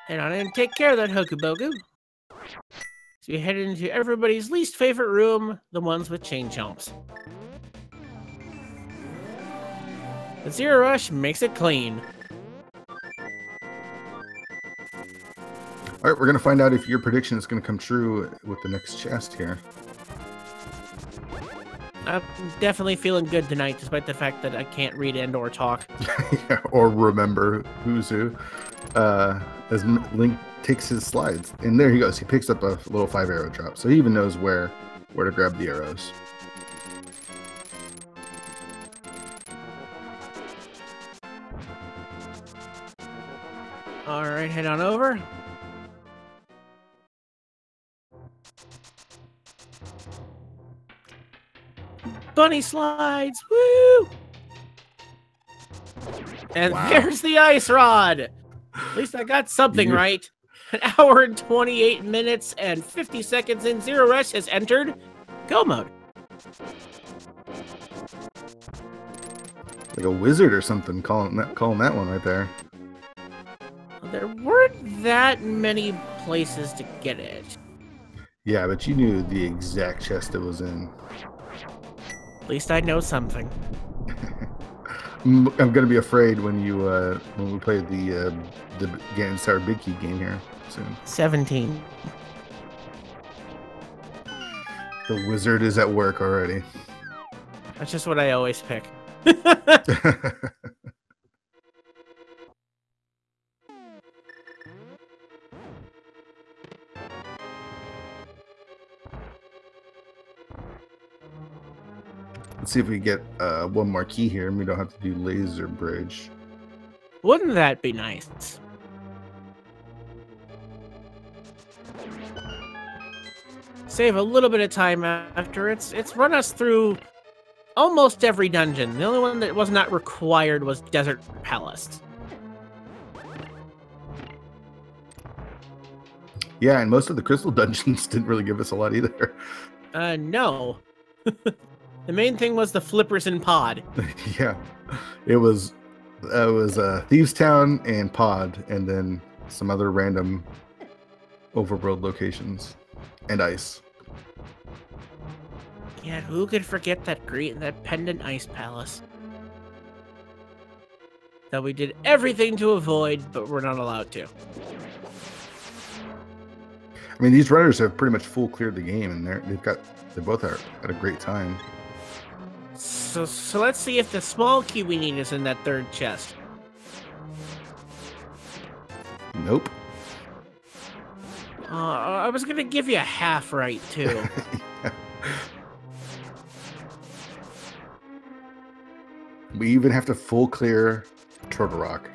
And on in, take care of that Hokuboku. So you head into everybody's least favorite room, the ones with chain chomps. The zer0rush makes it clean. Alright, we're going to find out if your prediction is going to come true with the next chest here. I'm definitely feeling good tonight, despite the fact that I can't read and or talk. Yeah, or remember who's who. As Link takes his slides. And there he goes. He picks up a little 5 arrow drop. So he even knows where to grab the arrows. Alright, head on over. Bunny slides! Woo! And wow. There's the ice rod! At least I got something right. An hour and 28 minutes and 50 seconds in, zer0rush has entered Go mode. Like a wizard or something calling that one right there. There weren't that many places to get it. Yeah, but you knew the exact chest it was in. At least I know something. I'm gonna be afraid when we play the Ganon's Tower Big Key game here soon. 17. The wizard is at work already. That's just what I always pick. Let's see if we get one more key here and we don't have to do laser bridge. Wouldn't that be nice? Save a little bit of time after. It's run us through almost every dungeon. The only one that was not required was Desert Palace. Yeah, and most of the crystal dungeons didn't really give us a lot either. No. The main thing was the flippers and pod. Yeah, it was Thieves Town and Pod, and then some other random overworld locations and ice. Yeah, who could forget that pendant ice palace that we did everything to avoid, but we're not allowed to. I mean, these runners have pretty much full cleared the game, and they both are at a great time. So let's see if the small key we need is in that third chest. Nope. I was gonna give you a half right too. Yeah. We even have to full clear Turtle Rock.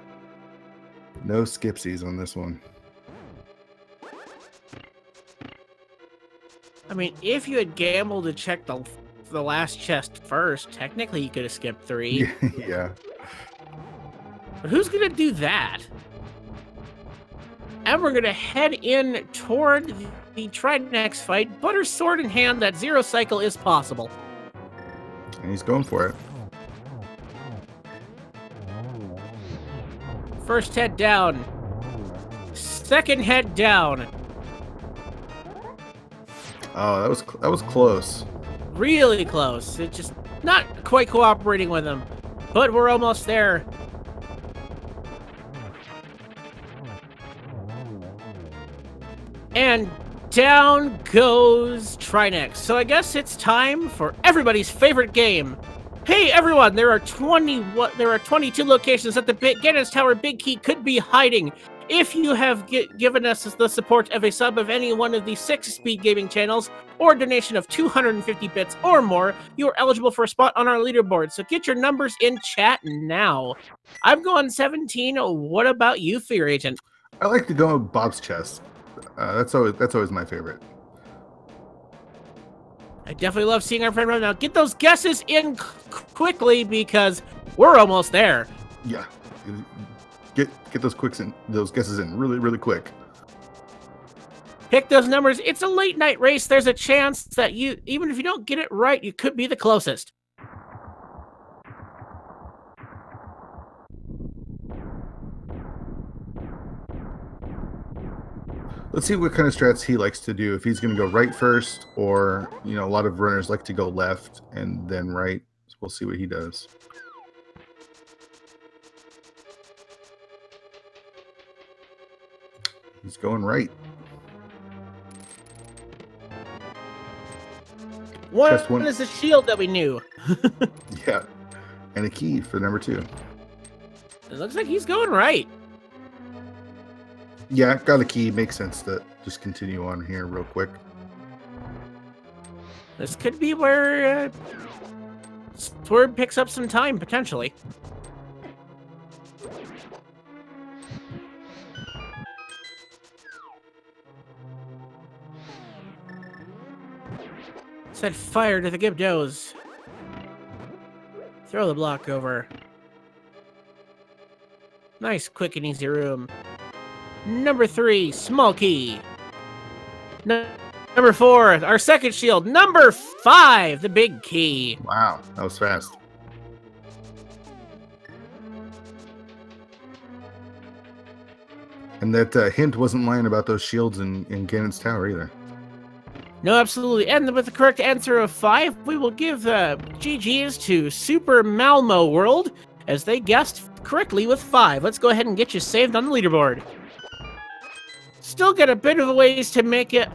No skipsies on this one. I mean, if you had gambled to check the last chest first, technically you could have skipped 3. Yeah. But who's gonna do that? And we're gonna head in toward the Trinex fight. Butter sword in hand, that 0 cycle is possible. And he's going for it. First head down. Second head down. Oh, that was close. Really close. It's just not quite cooperating with him. But we're almost there. And down goes Trinex. So I guess it's time for everybody's favorite game. Hey everyone, there are 22 locations that the Ganon's Tower Big Key could be hiding. If you have given us the support of a sub of any one of the 6 speed gaming channels, or a donation of 250 bits or more, you are eligible for a spot on our leaderboard. So get your numbers in chat now. I'm going 17. What about you, Fear Agent? I like to go with Bob's chest. That's always my favorite. I definitely love seeing our friend run now. Get those guesses in quickly because we're almost there. Yeah. Get those guesses in really quick. Pick those numbers. It's a late night race. There's a chance that even if you don't get it right, you could be the closest. Let's see what kind of strats he likes to do. If he's going to go right first, or a lot of runners like to go left and then right. So we'll see what he does. He's going right. One is the shield that we knew. Yeah. And a key for number 2. It looks like he's going right. Yeah, got a key. Makes sense to just continue on here real quick. This could be where Swerb picks up some time, potentially. Set fire to the Gibdos. Throw the block over. Nice, quick and easy room. Number 3, small key. Number 4, our second shield. Number 5, the big key. Wow, that was fast. And that hint wasn't lying about those shields in Ganon's Tower either. No, absolutely. And with the correct answer of 5, we will give GG's to Super Malmo World. as they guessed correctly with 5. Let's go ahead and get you saved on the leaderboard. Still got a bit of a ways to make it.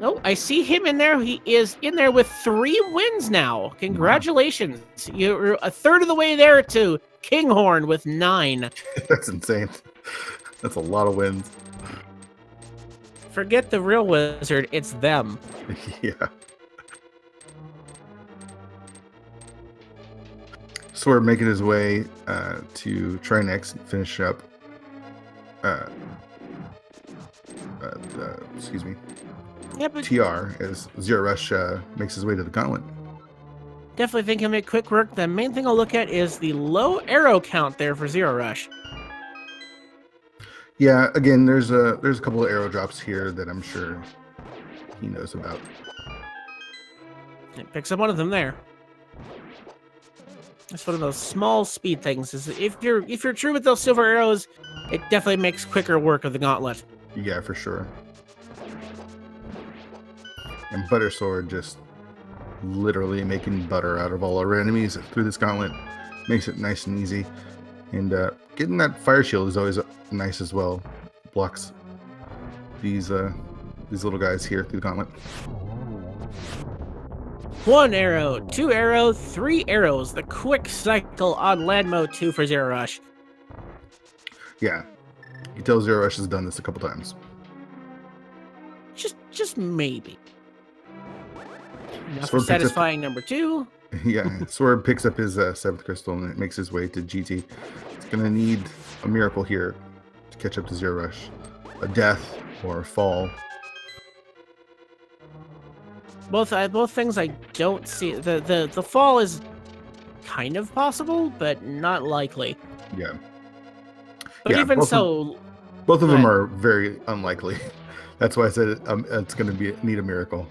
No, I see him in there. He is in there with 3 wins now. Congratulations. You're a third of the way there to Kinghorn with 9. That's insane. That's a lot of wins. Forget the real wizard. It's them. Yeah. Swerb making his way to try next and finish up. Excuse me. Yeah, but TR as zer0rush makes his way to the gauntlet. definitely think he'll make quick work. The main thing I'll look at is the low arrow count there for zer0rush. Yeah, again, there's a couple of arrow drops here that I'm sure he knows about. It picks up one of them there. That's one of those small speed things. Is if you're true with those silver arrows, it definitely makes quicker work of the gauntlet. Yeah, for sure. And Butter Sword just literally making butter out of all our enemies through this gauntlet. Makes it nice and easy. And getting that fire shield is always nice as well. Blocks these little guys here through the gauntlet. 1 arrow, 2 arrows, 3 arrows. The quick cycle on land mode 2 for zer0rush. Yeah. You tell zer0rush has done this a couple times. Just maybe. Enough for satisfying number 2. Yeah, Swerb picks up his 7th crystal and it makes his way to GT. It's going to need a miracle here to catch up to zer0rush. A death or a fall. Both things I don't see. The fall is kind of possible, but not likely. Yeah. But yeah, even so... Both of them are very unlikely. That's why I said it's going to need a miracle.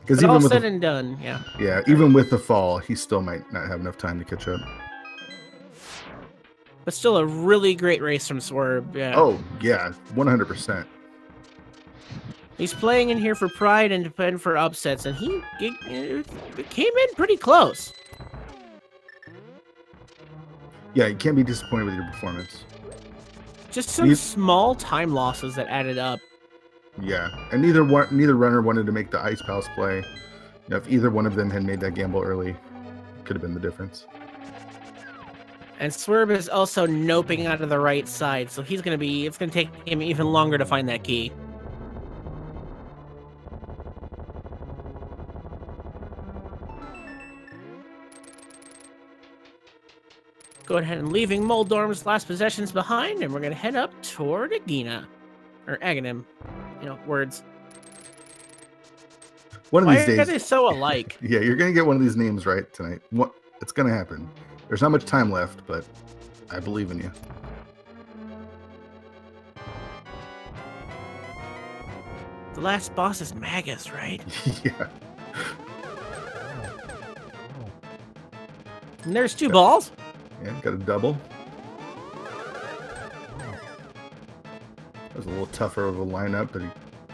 Because even all said and done, yeah. Yeah, even with the fall, he still might not have enough time to catch up. But still a really great race from Swerb, yeah. Oh, yeah, 100%. He's playing in here for pride and for upsets, and he came in pretty close. Yeah, you can't be disappointed with your performance. Just some small time losses that added up. Yeah, and neither runner wanted to make the Ice Palace play. You know, if either one of them had made that gamble early, it could have been the difference. And Swerb is also noping out of the right side, so it's gonna take him even longer to find that key. Go ahead and leaving Moldorm's last possessions behind, and we're gonna head up toward Agina. Or Aghanim. You know, words. One of these days. Why are they so alike? Yeah, you're going to get one of these names right tonight. It's going to happen. There's not much time left, but I believe in you. The last boss is Magus, right? Yeah. And there's 2 balls. Yeah, got a double. That was a little tougher of a lineup, but he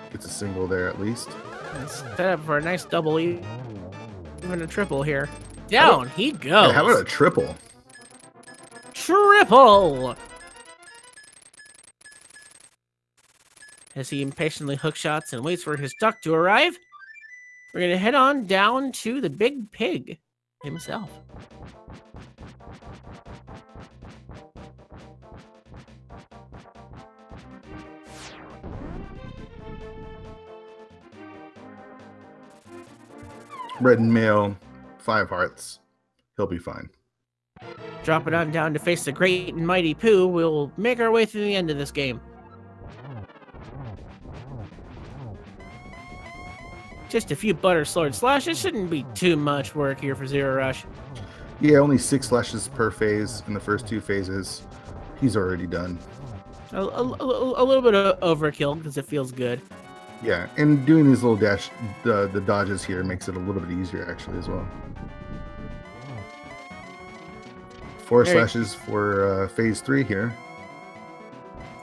gets a single there at least. And set up for a nice double, even a triple here. Down he goes. Yeah, how about a triple? Triple! As he impatiently hook shots and waits for his duck to arrive, we're going to head on down to the big pig himself. Red and male, 5 hearts. He'll be fine. Drop it on down to face the great and mighty Pooh. We'll make our way through the end of this game. Just a few butter sword slashes. Shouldn't be too much work here for zer0rush. Yeah, only 6 slashes per phase in the first 2 phases. He's already done. A little bit of overkill because it feels good. Yeah, and doing these little the dodges here makes it a little bit easier actually as well. 4 slashes for phase 3 here.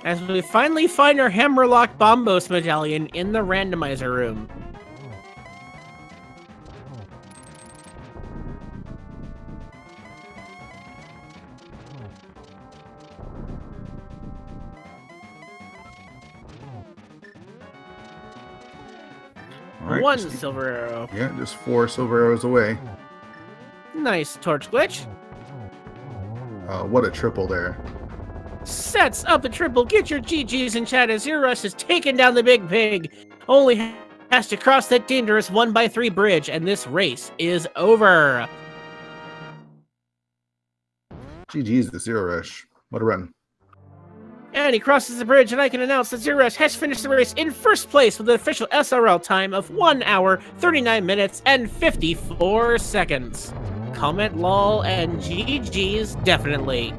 As we finally find our Hammerlock Bombos medallion in the randomizer room. right, one just silver arrow. Yeah, just 4 silver arrows away. Nice torch glitch. What a triple there. Sets up the triple. Get your GGs in chat as zer0rush has taken down the big pig. Only has to cross that dangerous 1x3 bridge, and this race is over. GG's the zer0rush. What a run. And he crosses the bridge, and I can announce that zer0rush has finished the race in first place with an official SRL time of 1 hour, 39 minutes, and 54 seconds. Comment lol and GG's definitely.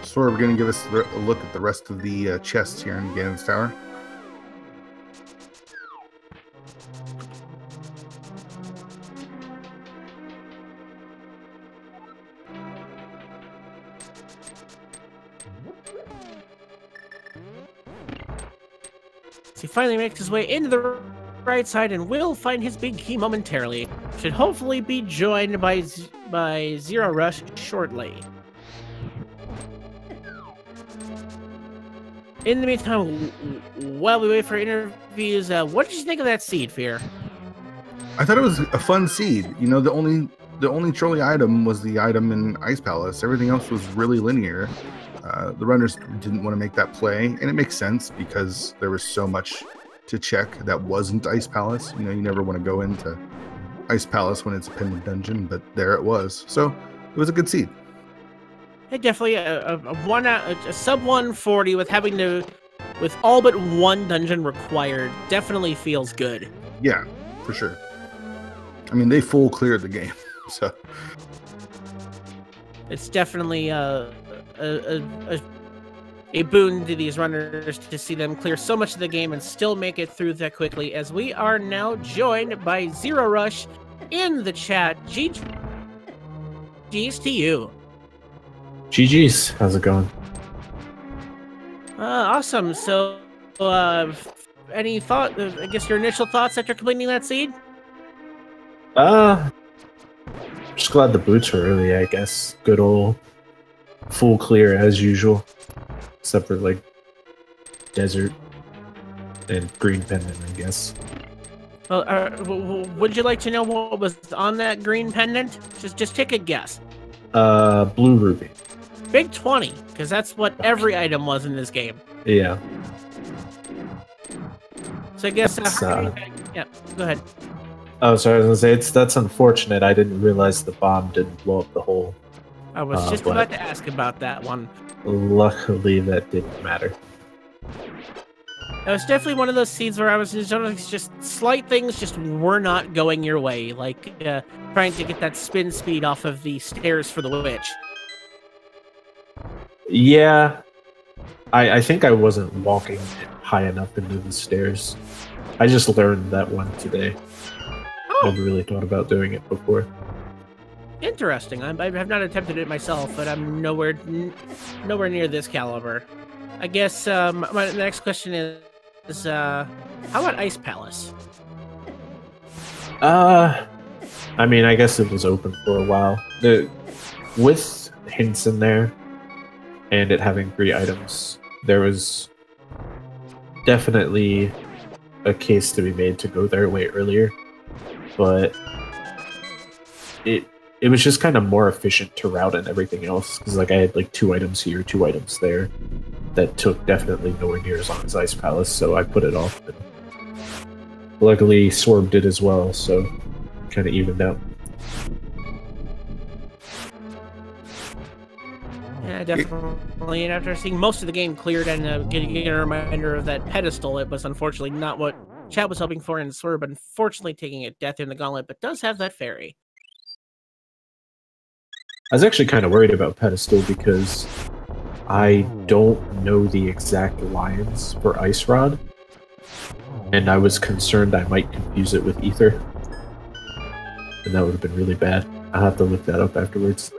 So we're going to give us a look at the rest of the chests here in Ganon's Tower. He finally makes his way into the right side and will find his big key momentarily. Should hopefully be joined by zer0rush shortly. In the meantime, while we wait for interviews, what did you think of that seed, Fear? I thought it was a fun seed. You know, the only trolley item was the item in Ice Palace. Everything else was really linear. The runners didn't want to make that play, and it makes sense because there was so much to check that wasn't Ice Palace. You know, you never want to go into Ice Palace when it's a pendant dungeon, but there it was. So it was a good seed. It definitely a sub 140 with all but one dungeon required definitely feels good. Yeah, for sure. I mean, they full cleared the game, so it's definitely a boon to these runners to see them clear so much of the game and still make it through that quickly, as we are now joined by zer0rush in the chat. GG's to you. GG's. How's it going? Awesome. So, any thought? I guess your initial thoughts after completing that seed? Just glad the boots were early, I guess. Good old full clear as usual. Except for, like, desert and green pendant, I guess. Well, would you like to know what was on that green pendant? Just take a guess. Blue ruby. Big 20, because that's what every item was in this game. Yeah. So I guess, yeah, go ahead. Oh, sorry, I was gonna say, that's unfortunate. I didn't realize the bomb didn't blow up the hole. I was just about to ask about that one. Luckily, that didn't matter. It was definitely one of those seeds where I was just slight things just were not going your way, like trying to get that spin speed off of the stairs for the witch. Yeah, I think I wasn't walking high enough into the stairs. I just learned that one today. Oh. I never really thought about doing it before. Interesting. I have not attempted it myself, but I'm nowhere near this caliber. I guess my next question is how about Ice Palace? I mean, I guess it was open for a while. With hints in there, and it having 3 items, there was definitely a case to be made to go there way earlier, but it was just kind of more efficient to route and everything else, because like I had like 2 items here, 2 items there, that took definitely nowhere near as long as Ice Palace, so I put it off. And luckily, Swerb did as well, so kind of evened out. Yeah, definitely. And after seeing most of the game cleared and getting a reminder of that pedestal, it was unfortunately not what chat was hoping for, and Swerb unfortunately taking a death in the gauntlet, but does have that fairy. I was actually kind of worried about pedestal because I don't know the exact lines for Ice Rod, and I was concerned I might confuse it with Ether, and that would have been really bad. I'll have to look that up afterwards.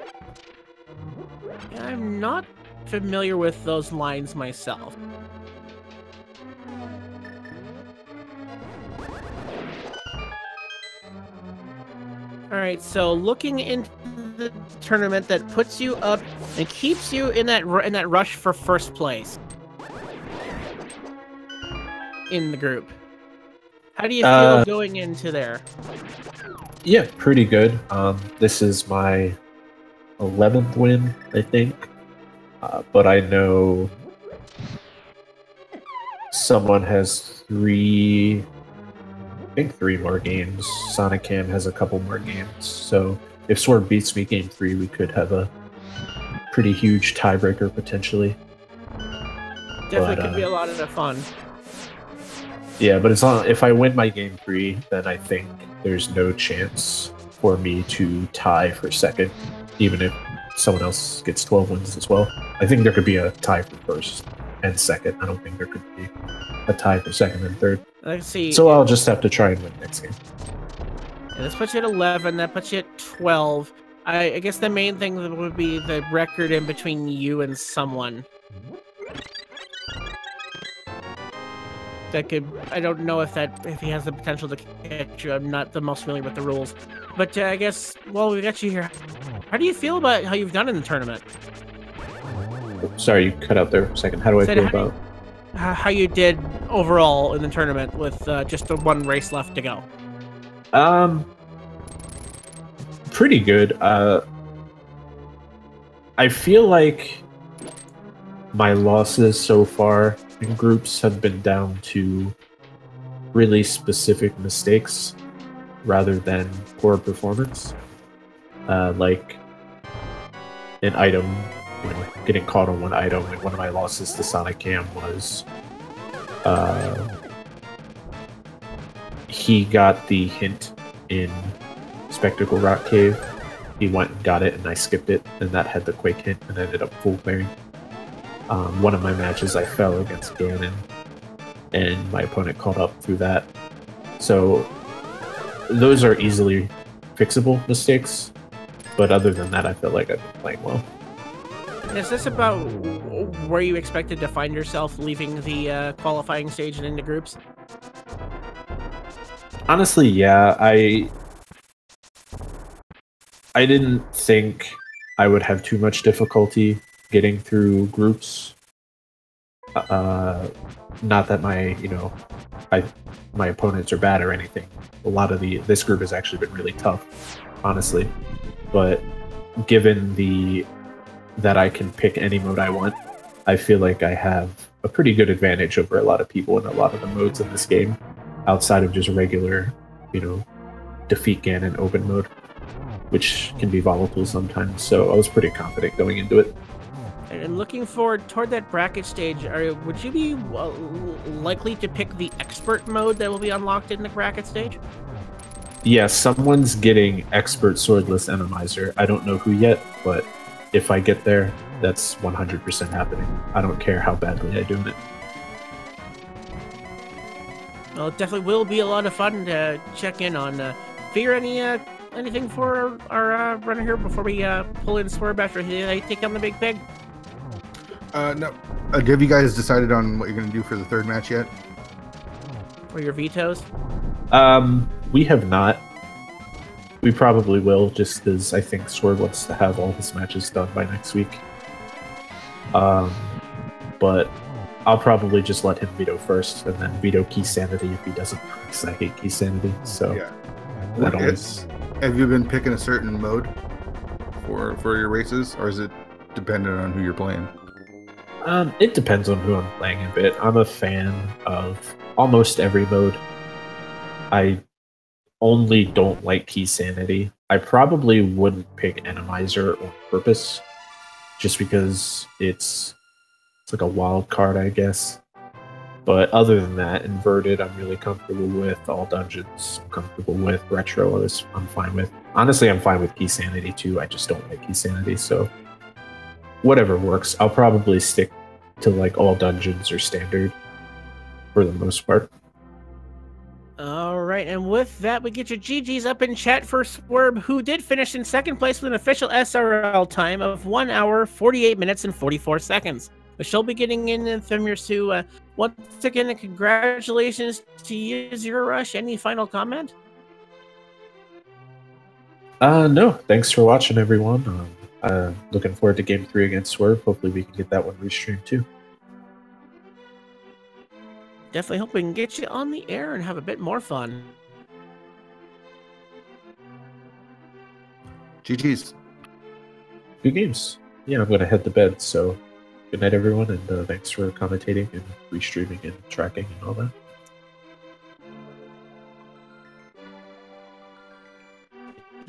I'm not familiar with those lines myself. All right, so looking into the tournament that puts you up and keeps you in that rush for first place in the group. How do you feel going into there? Yeah, pretty good. This is my 11th win, I think. But I know someone has three more games. Sonic Cam has a couple more games. So if Swerb beats me game 3, we could have a pretty huge tiebreaker potentially. Definitely could be a lot of fun. Yeah, but it's on. If I win my game 3, then I think there's no chance for me to tie for second, even if someone else gets 12 wins as well. I think there could be a tie for first and second. I don't think there could be a tie for second and third. Let's see. So I'll just have to try and win next game. Yeah, this puts you at 11. That puts you at 12. I guess the main thing would be the record in between you and someone. That could, I don't know if he has the potential to catch you. I'm not the most familiar with the rules, but I guess while we got you here, how do you feel about how you've done in the tournament? Sorry, you cut out there for a second. How do I feel about how you did overall in the tournament with just the one race left to go? Pretty good. I feel like my losses so far in groups have been down to really specific mistakes rather than poor performance. Like an item, getting caught on one item. Like one of my losses to Sonic Cam was he got the hint in Spectacle Rock Cave. He went and got it, and I skipped it, and that had the Quake hint, and ended up full clearing. One of my matches I fell against Ganon, and my opponent caught up through that. So those are easily fixable mistakes, but other than that, I feel like I've been playing well. Is this about where you expected to find yourself leaving the qualifying stage and into groups? Honestly, yeah. I didn't think I would have too much difficulty getting through groups. Not that my opponents are bad or anything. A lot of this group has actually been really tough, honestly. But given that I can pick any mode I want, I feel like I have a pretty good advantage over a lot of people in a lot of the modes in this game, outside of just regular, defeat Ganon open mode, which can be volatile sometimes. So I was pretty confident going into it. And looking forward toward that bracket stage, would you be likely to pick the expert mode that will be unlocked in the bracket stage? Yeah, someone's getting expert swordless Randomizer. I don't know who yet, but if I get there, that's 100% happening. I don't care how badly I do it. Well, it definitely will be a lot of fun to check in on. Fear anything for our runner here before we pull in Swerb after they take on the big pig? No. Have you guys decided on what you're going to do for the third match yet? For your vetoes? We have not. We probably will, just because I think Swerb wants to have all his matches done by next week. But I'll probably just let him veto first, and then veto Key Sanity if he doesn't, because I hate Key Sanity. So yeah. that always... Have you been picking a certain mode for your races, or is it dependent on who you're playing? It depends on who I'm playing a bit. I'm a fan of almost every mode. I only don't like Key Sanity. I probably wouldn't pick Randomizer on purpose, just because it's like a wild card, I guess. But other than that, Inverted I'm really comfortable with. All Dungeons I'm comfortable with. Retro I'm fine with. Honestly, I'm fine with Key Sanity too. I just don't like Key Sanity, so whatever works. I'll probably stick to like All Dungeons or Standard for the most part. All right, and with that, we get your GGs up in chat for Swerb, who did finish in second place with an official SRL time of 1 hour, 48 minutes, and 44 seconds. But she'll be getting in from your Sue. Once again, congratulations to you, zer0rush. Any final comment? No, thanks for watching, everyone. Looking forward to Game 3 against Swerb. Hopefully we can get that one restreamed too. Definitely hope we can get you on the air and have a bit more fun. GG's. Good games. Yeah, I'm going to head to bed, so good night, everyone, and thanks for commentating and restreaming and tracking and all that.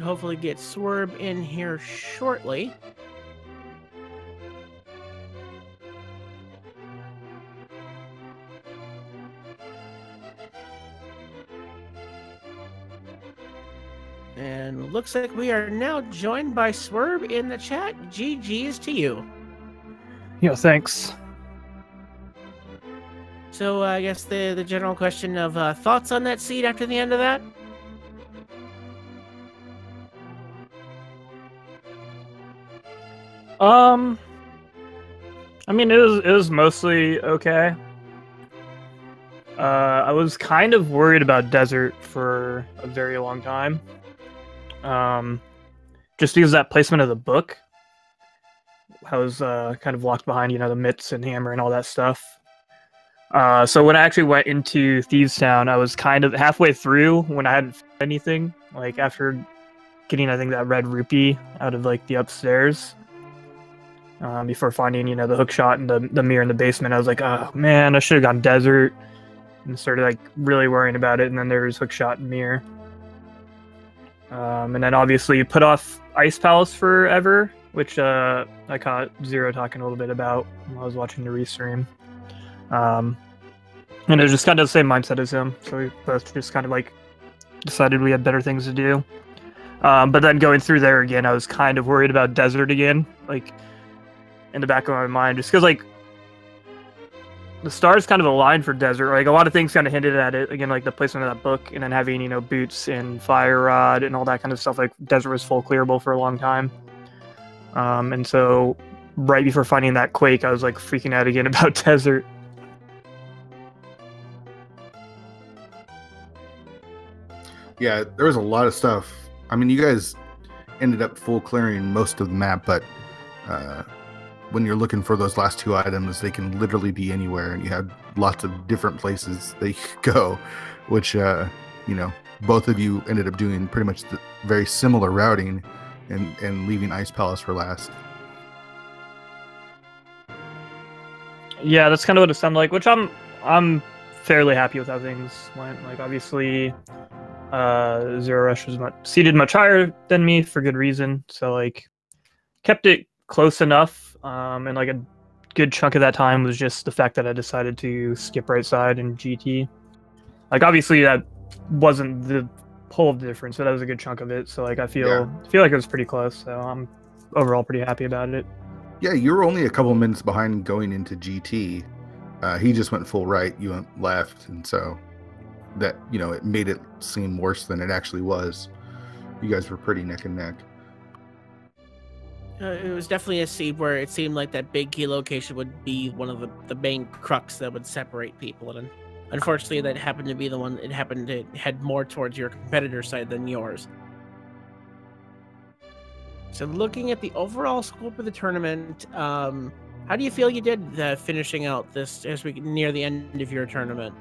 Hopefully get Swerb in here shortly. And looks like we are now joined by Swerb in the chat. GG's to you. Yeah, thanks. So I guess the general question of thoughts on that seed after the end of that? I mean, it was mostly okay. I was kind of worried about desert for a very long time. Just because of that placement of the book. I was kind of locked behind, the mitts and hammer and all that stuff. So when I actually went into Thieves Town, I was kind of halfway through when I hadn't found anything. Like after getting, I think, that red rupee out of like the upstairs. Before finding, the hook shot and the mirror in the basement, I was like, oh man, I should have gone desert, and started like really worrying about it. And then there was hook shot and mirror. And then obviously you put off Ice Palace forever, which I caught Zero talking a little bit about when I was watching the restream. And it was just kind of the same mindset as him, so we both just kind of like decided we had better things to do. But then going through there again, I was kind of worried about desert again, like in the back of my mind, just because like the stars kind of aligned for desert. Like a lot of things kind of hinted at it again, like the placement of that book, and then having boots and fire rod and all that kind of stuff. Like desert was full clearable for a long time, and so right before finding that quake, I was like freaking out again about desert. Yeah, there was a lot of stuff. I mean, you guys ended up full clearing most of the map, but when you're looking for those last two items, they can literally be anywhere, and you had lots of different places they could go, which, both of you ended up doing pretty much the very similar routing and leaving Ice Palace for last. Yeah, that's kind of what it sounded like, which I'm fairly happy with how things went. Like, obviously, zer0rush was seated much higher than me for good reason, so, like, kept it close enough. And like a good chunk of that time was just the fact that I decided to skip right side in GT. Like obviously that wasn't the whole of the difference, but that was a good chunk of it. So like I feel like it was pretty close. So I'm overall pretty happy about it. Yeah, you were only a couple minutes behind going into GT. He just went full right, you went left, and so that it made it seem worse than it actually was. You guys were pretty neck and neck. It was definitely a seed where it seemed like that big key location would be one of the main crux that would separate people, and unfortunately that happened to be the one. It happened to head more towards your competitor's side than yours. So looking at the overall scope of the tournament, how do you feel you did finishing out this as we near the end of your tournament?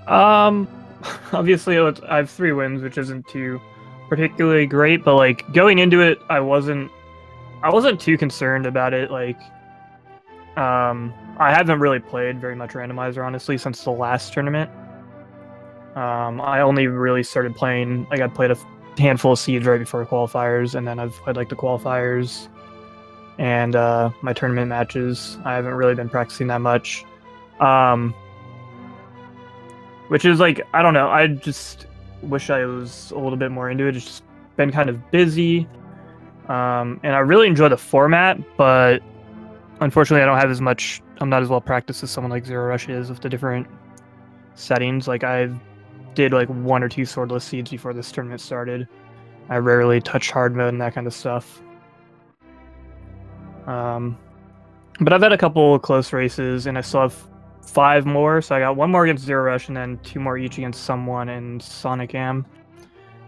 Obviously I have 3 wins, which isn't too particularly great, but like going into it, I wasn't too concerned about it. Like, I haven't really played very much Randomizer honestly since the last tournament. I only really started playing, like I played a handful of seeds right before qualifiers, and then I've played like the qualifiers and my tournament matches. I haven't really been practicing that much, which is like, I don't know, I just wish I was a little bit more into it. It's just been kind of busy, and I really enjoy the format, but unfortunately I don't have as much, I'm not as well practiced as someone like zer0rush is with the different settings. Like I did like 1 or 2 swordless seeds before this tournament started. I rarely touched hard mode and that kind of stuff. But I've had a couple close races, and I still have 5 more, so I got 1 more against zer0rush and then 2 more each against someone in Sonic Am.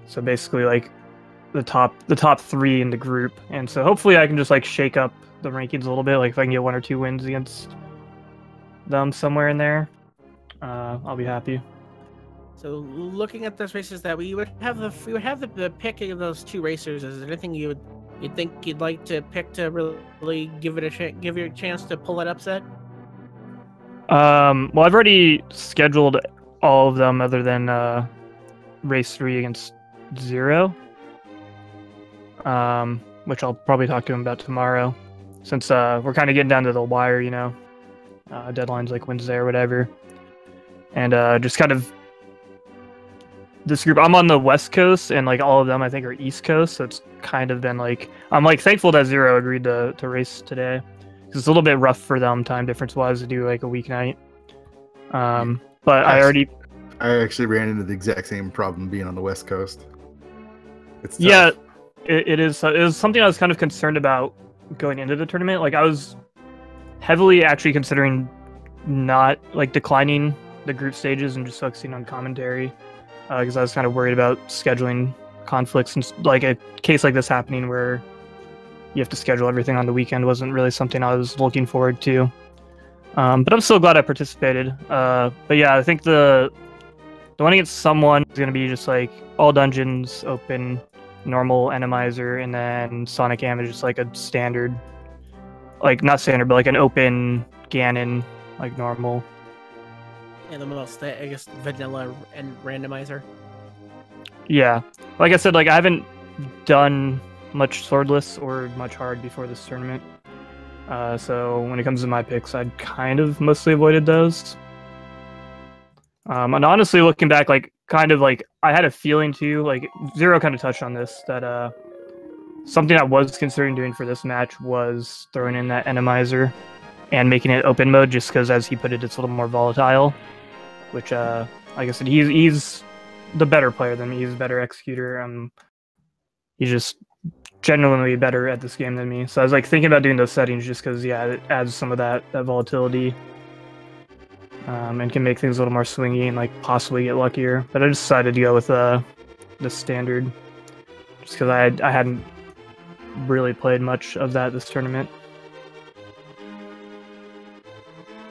So basically, like the top 3 in the group, and so hopefully I can just like shake up the rankings a little bit. Like if I can get 1 or 2 wins against them somewhere in there, I'll be happy. So looking at those races that we would have the picking of those 2 racers, is there anything you'd think you'd like to pick to really give you a chance to pull that upset? Well, I've already scheduled all of them other than race 3 against Zero, which I'll probably talk to him about tomorrow, since we're kind of getting down to the wire, you know, deadlines like Wednesday or whatever, and just kind of this group. I'm on the West Coast, and like all of them I think are East Coast, so it's kind of been like I'm like thankful that Zero agreed to race today, because it's a little bit rough for them time difference wise to do like a weeknight. But I actually ran into the exact same problem being on the West Coast. It's tough. Yeah, it is something I was kind of concerned about going into the tournament. Like I was heavily actually considering not like declining the group stages and just focusing on commentary, because I was kind of worried about scheduling conflicts, and like a case like this happening where you have to schedule everything on the weekend wasn't really something I was looking forward to. But I'm still glad I participated. But yeah, I think the one against someone is going to be just like all dungeons, open, normal Randomizer, and then Sonic Am is just like a standard, like not standard, but like an open Ganon, like normal. Yeah, the most, I guess, vanilla and Randomizer. Yeah, like I said, like I haven't done much swordless or much hard before this tournament. So when it comes to my picks, I'd kind of mostly avoided those. And honestly, looking back, like kind of like I had a feeling too, like Zero kind of touched on this, that something I was considering doing for this match was throwing in that Randomizer and making it open mode, just because, as he put it, it's a little more volatile. Which, like I said, he's the better player than me. He's a better executor. He's just genuinely better at this game than me. So I was like thinking about doing those settings just because, yeah, it adds some of that volatility. And can make things a little more swingy and like possibly get luckier. But I decided to go with the standard, just because I hadn't really played much of that this tournament.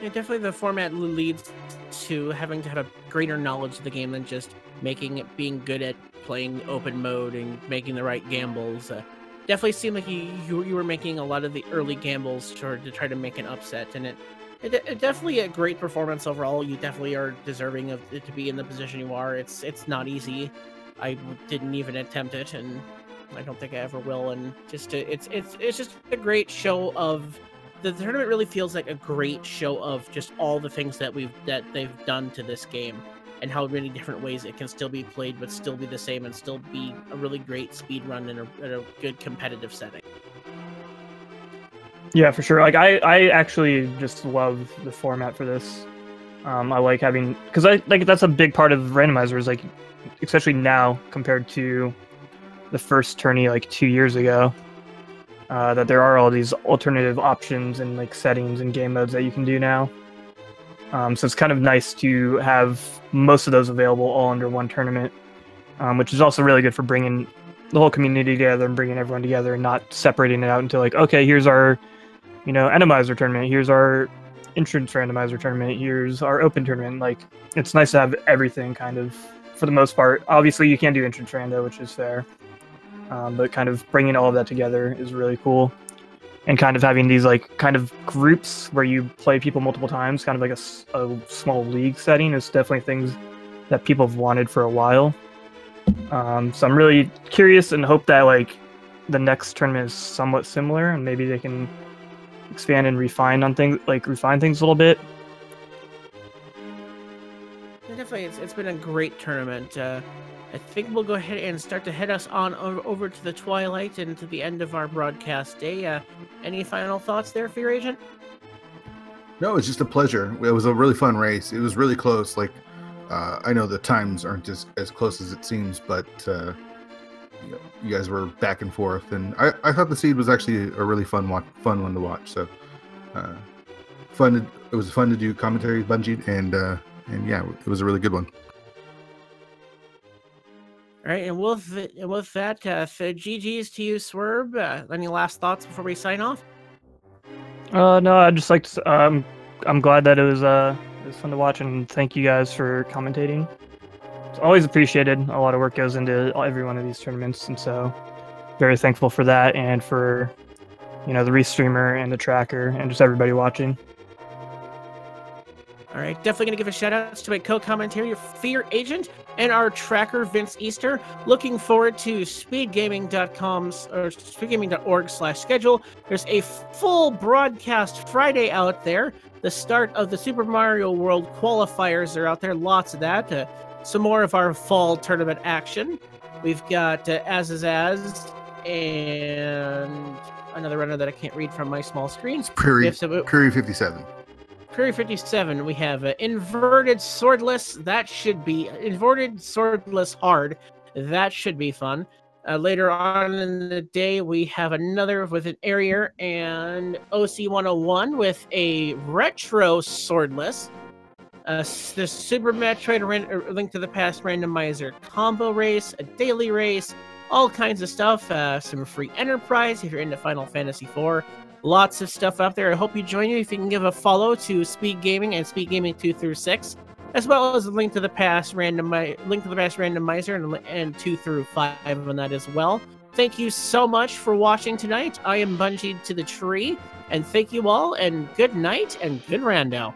Yeah, definitely the format leads to having to have a greater knowledge of the game than just being good at playing open mode and making the right gambles. Definitely seemed like you were making a lot of the early gambles to try to make an upset, and it definitely a great performance overall. You definitely are deserving of it to be in the position you are. It's not easy. I didn't even attempt it, and I don't think I ever will. And it's just a great show of the tournament. Really feels like a great show of just all the things that they've done to this game, and how many different ways it can still be played, but still be the same and still be a really great speed run in a good competitive setting. Yeah, for sure. Like I actually just love the format for this. I like having, because I like that's a big part of Randomizer, is like, especially now compared to the first tourney like 2 years ago, that there are all these alternative options and like settings and game modes that you can do now. So it's kind of nice to have most of those available all under one tournament, which is also really good for bringing the whole community together and bringing everyone together and not separating it out into like, okay, here's our, you know, Randomizer tournament, here's our entrance Randomizer tournament, here's our open tournament. Like, it's nice to have everything kind of, for the most part. Obviously, you can't do entrance rando, which is fair, but kind of bringing all of that together is really cool. And kind of having these like kind of groups where you play people multiple times, kind of like a small league setting, is definitely things that people have wanted for a while. So I'm really curious and hope that like the next tournament is somewhat similar, and maybe they can expand and refine things a little bit. Yeah, definitely, it's been a great tournament. I think we'll go ahead and start to head us on over to the twilight and to the end of our broadcast day. Any final thoughts there, Fear Agent? No, it's just a pleasure. It was a really fun race. It was really close. Like, I know the times aren't as close as it seems, but you guys were back and forth, and I thought the seed was actually a really fun one to watch. So, it was fun to do commentary, Bungie, and yeah, it was a really good one. All right, and with that, GG's to you, Swerb. Any last thoughts before we sign off? No, I'd just like to. I'm glad that it was fun to watch, and thank you guys for commentating. It's always appreciated. A lot of work goes into every one of these tournaments, and so very thankful for that, and for the restreamer and the tracker, and just everybody watching. All right, definitely going to give a shout-out to my co-commentator, Fear Agent, and our tracker, Vince Easter. Looking forward to speedgaming.com's or speedgaming.org/schedule. There's a full broadcast Friday out there. The start of the Super Mario World qualifiers are out there. Lots of that. Some more of our fall tournament action. We've got As Is As and another runner that I can't read from my small screen. Prairie 57. Prairie 57, we have Inverted Swordless. That should be Inverted Swordless Hard. That should be fun. Later on in the day, we have another with an Area and OC 101 with a Retro Swordless. The Super Metroid Link to the Past Randomizer combo race, a daily race, all kinds of stuff. Some free Enterprise if you're into Final Fantasy IV. Lots of stuff up there. I hope you join you. If you can give a follow to Speed Gaming and Speed Gaming 2 through 6, as well as a Link to the Past Randomizer and 2 through 5 on that as well. Thank you so much for watching tonight. I am Bungied to the Tree, and thank you all, and good night and good rando.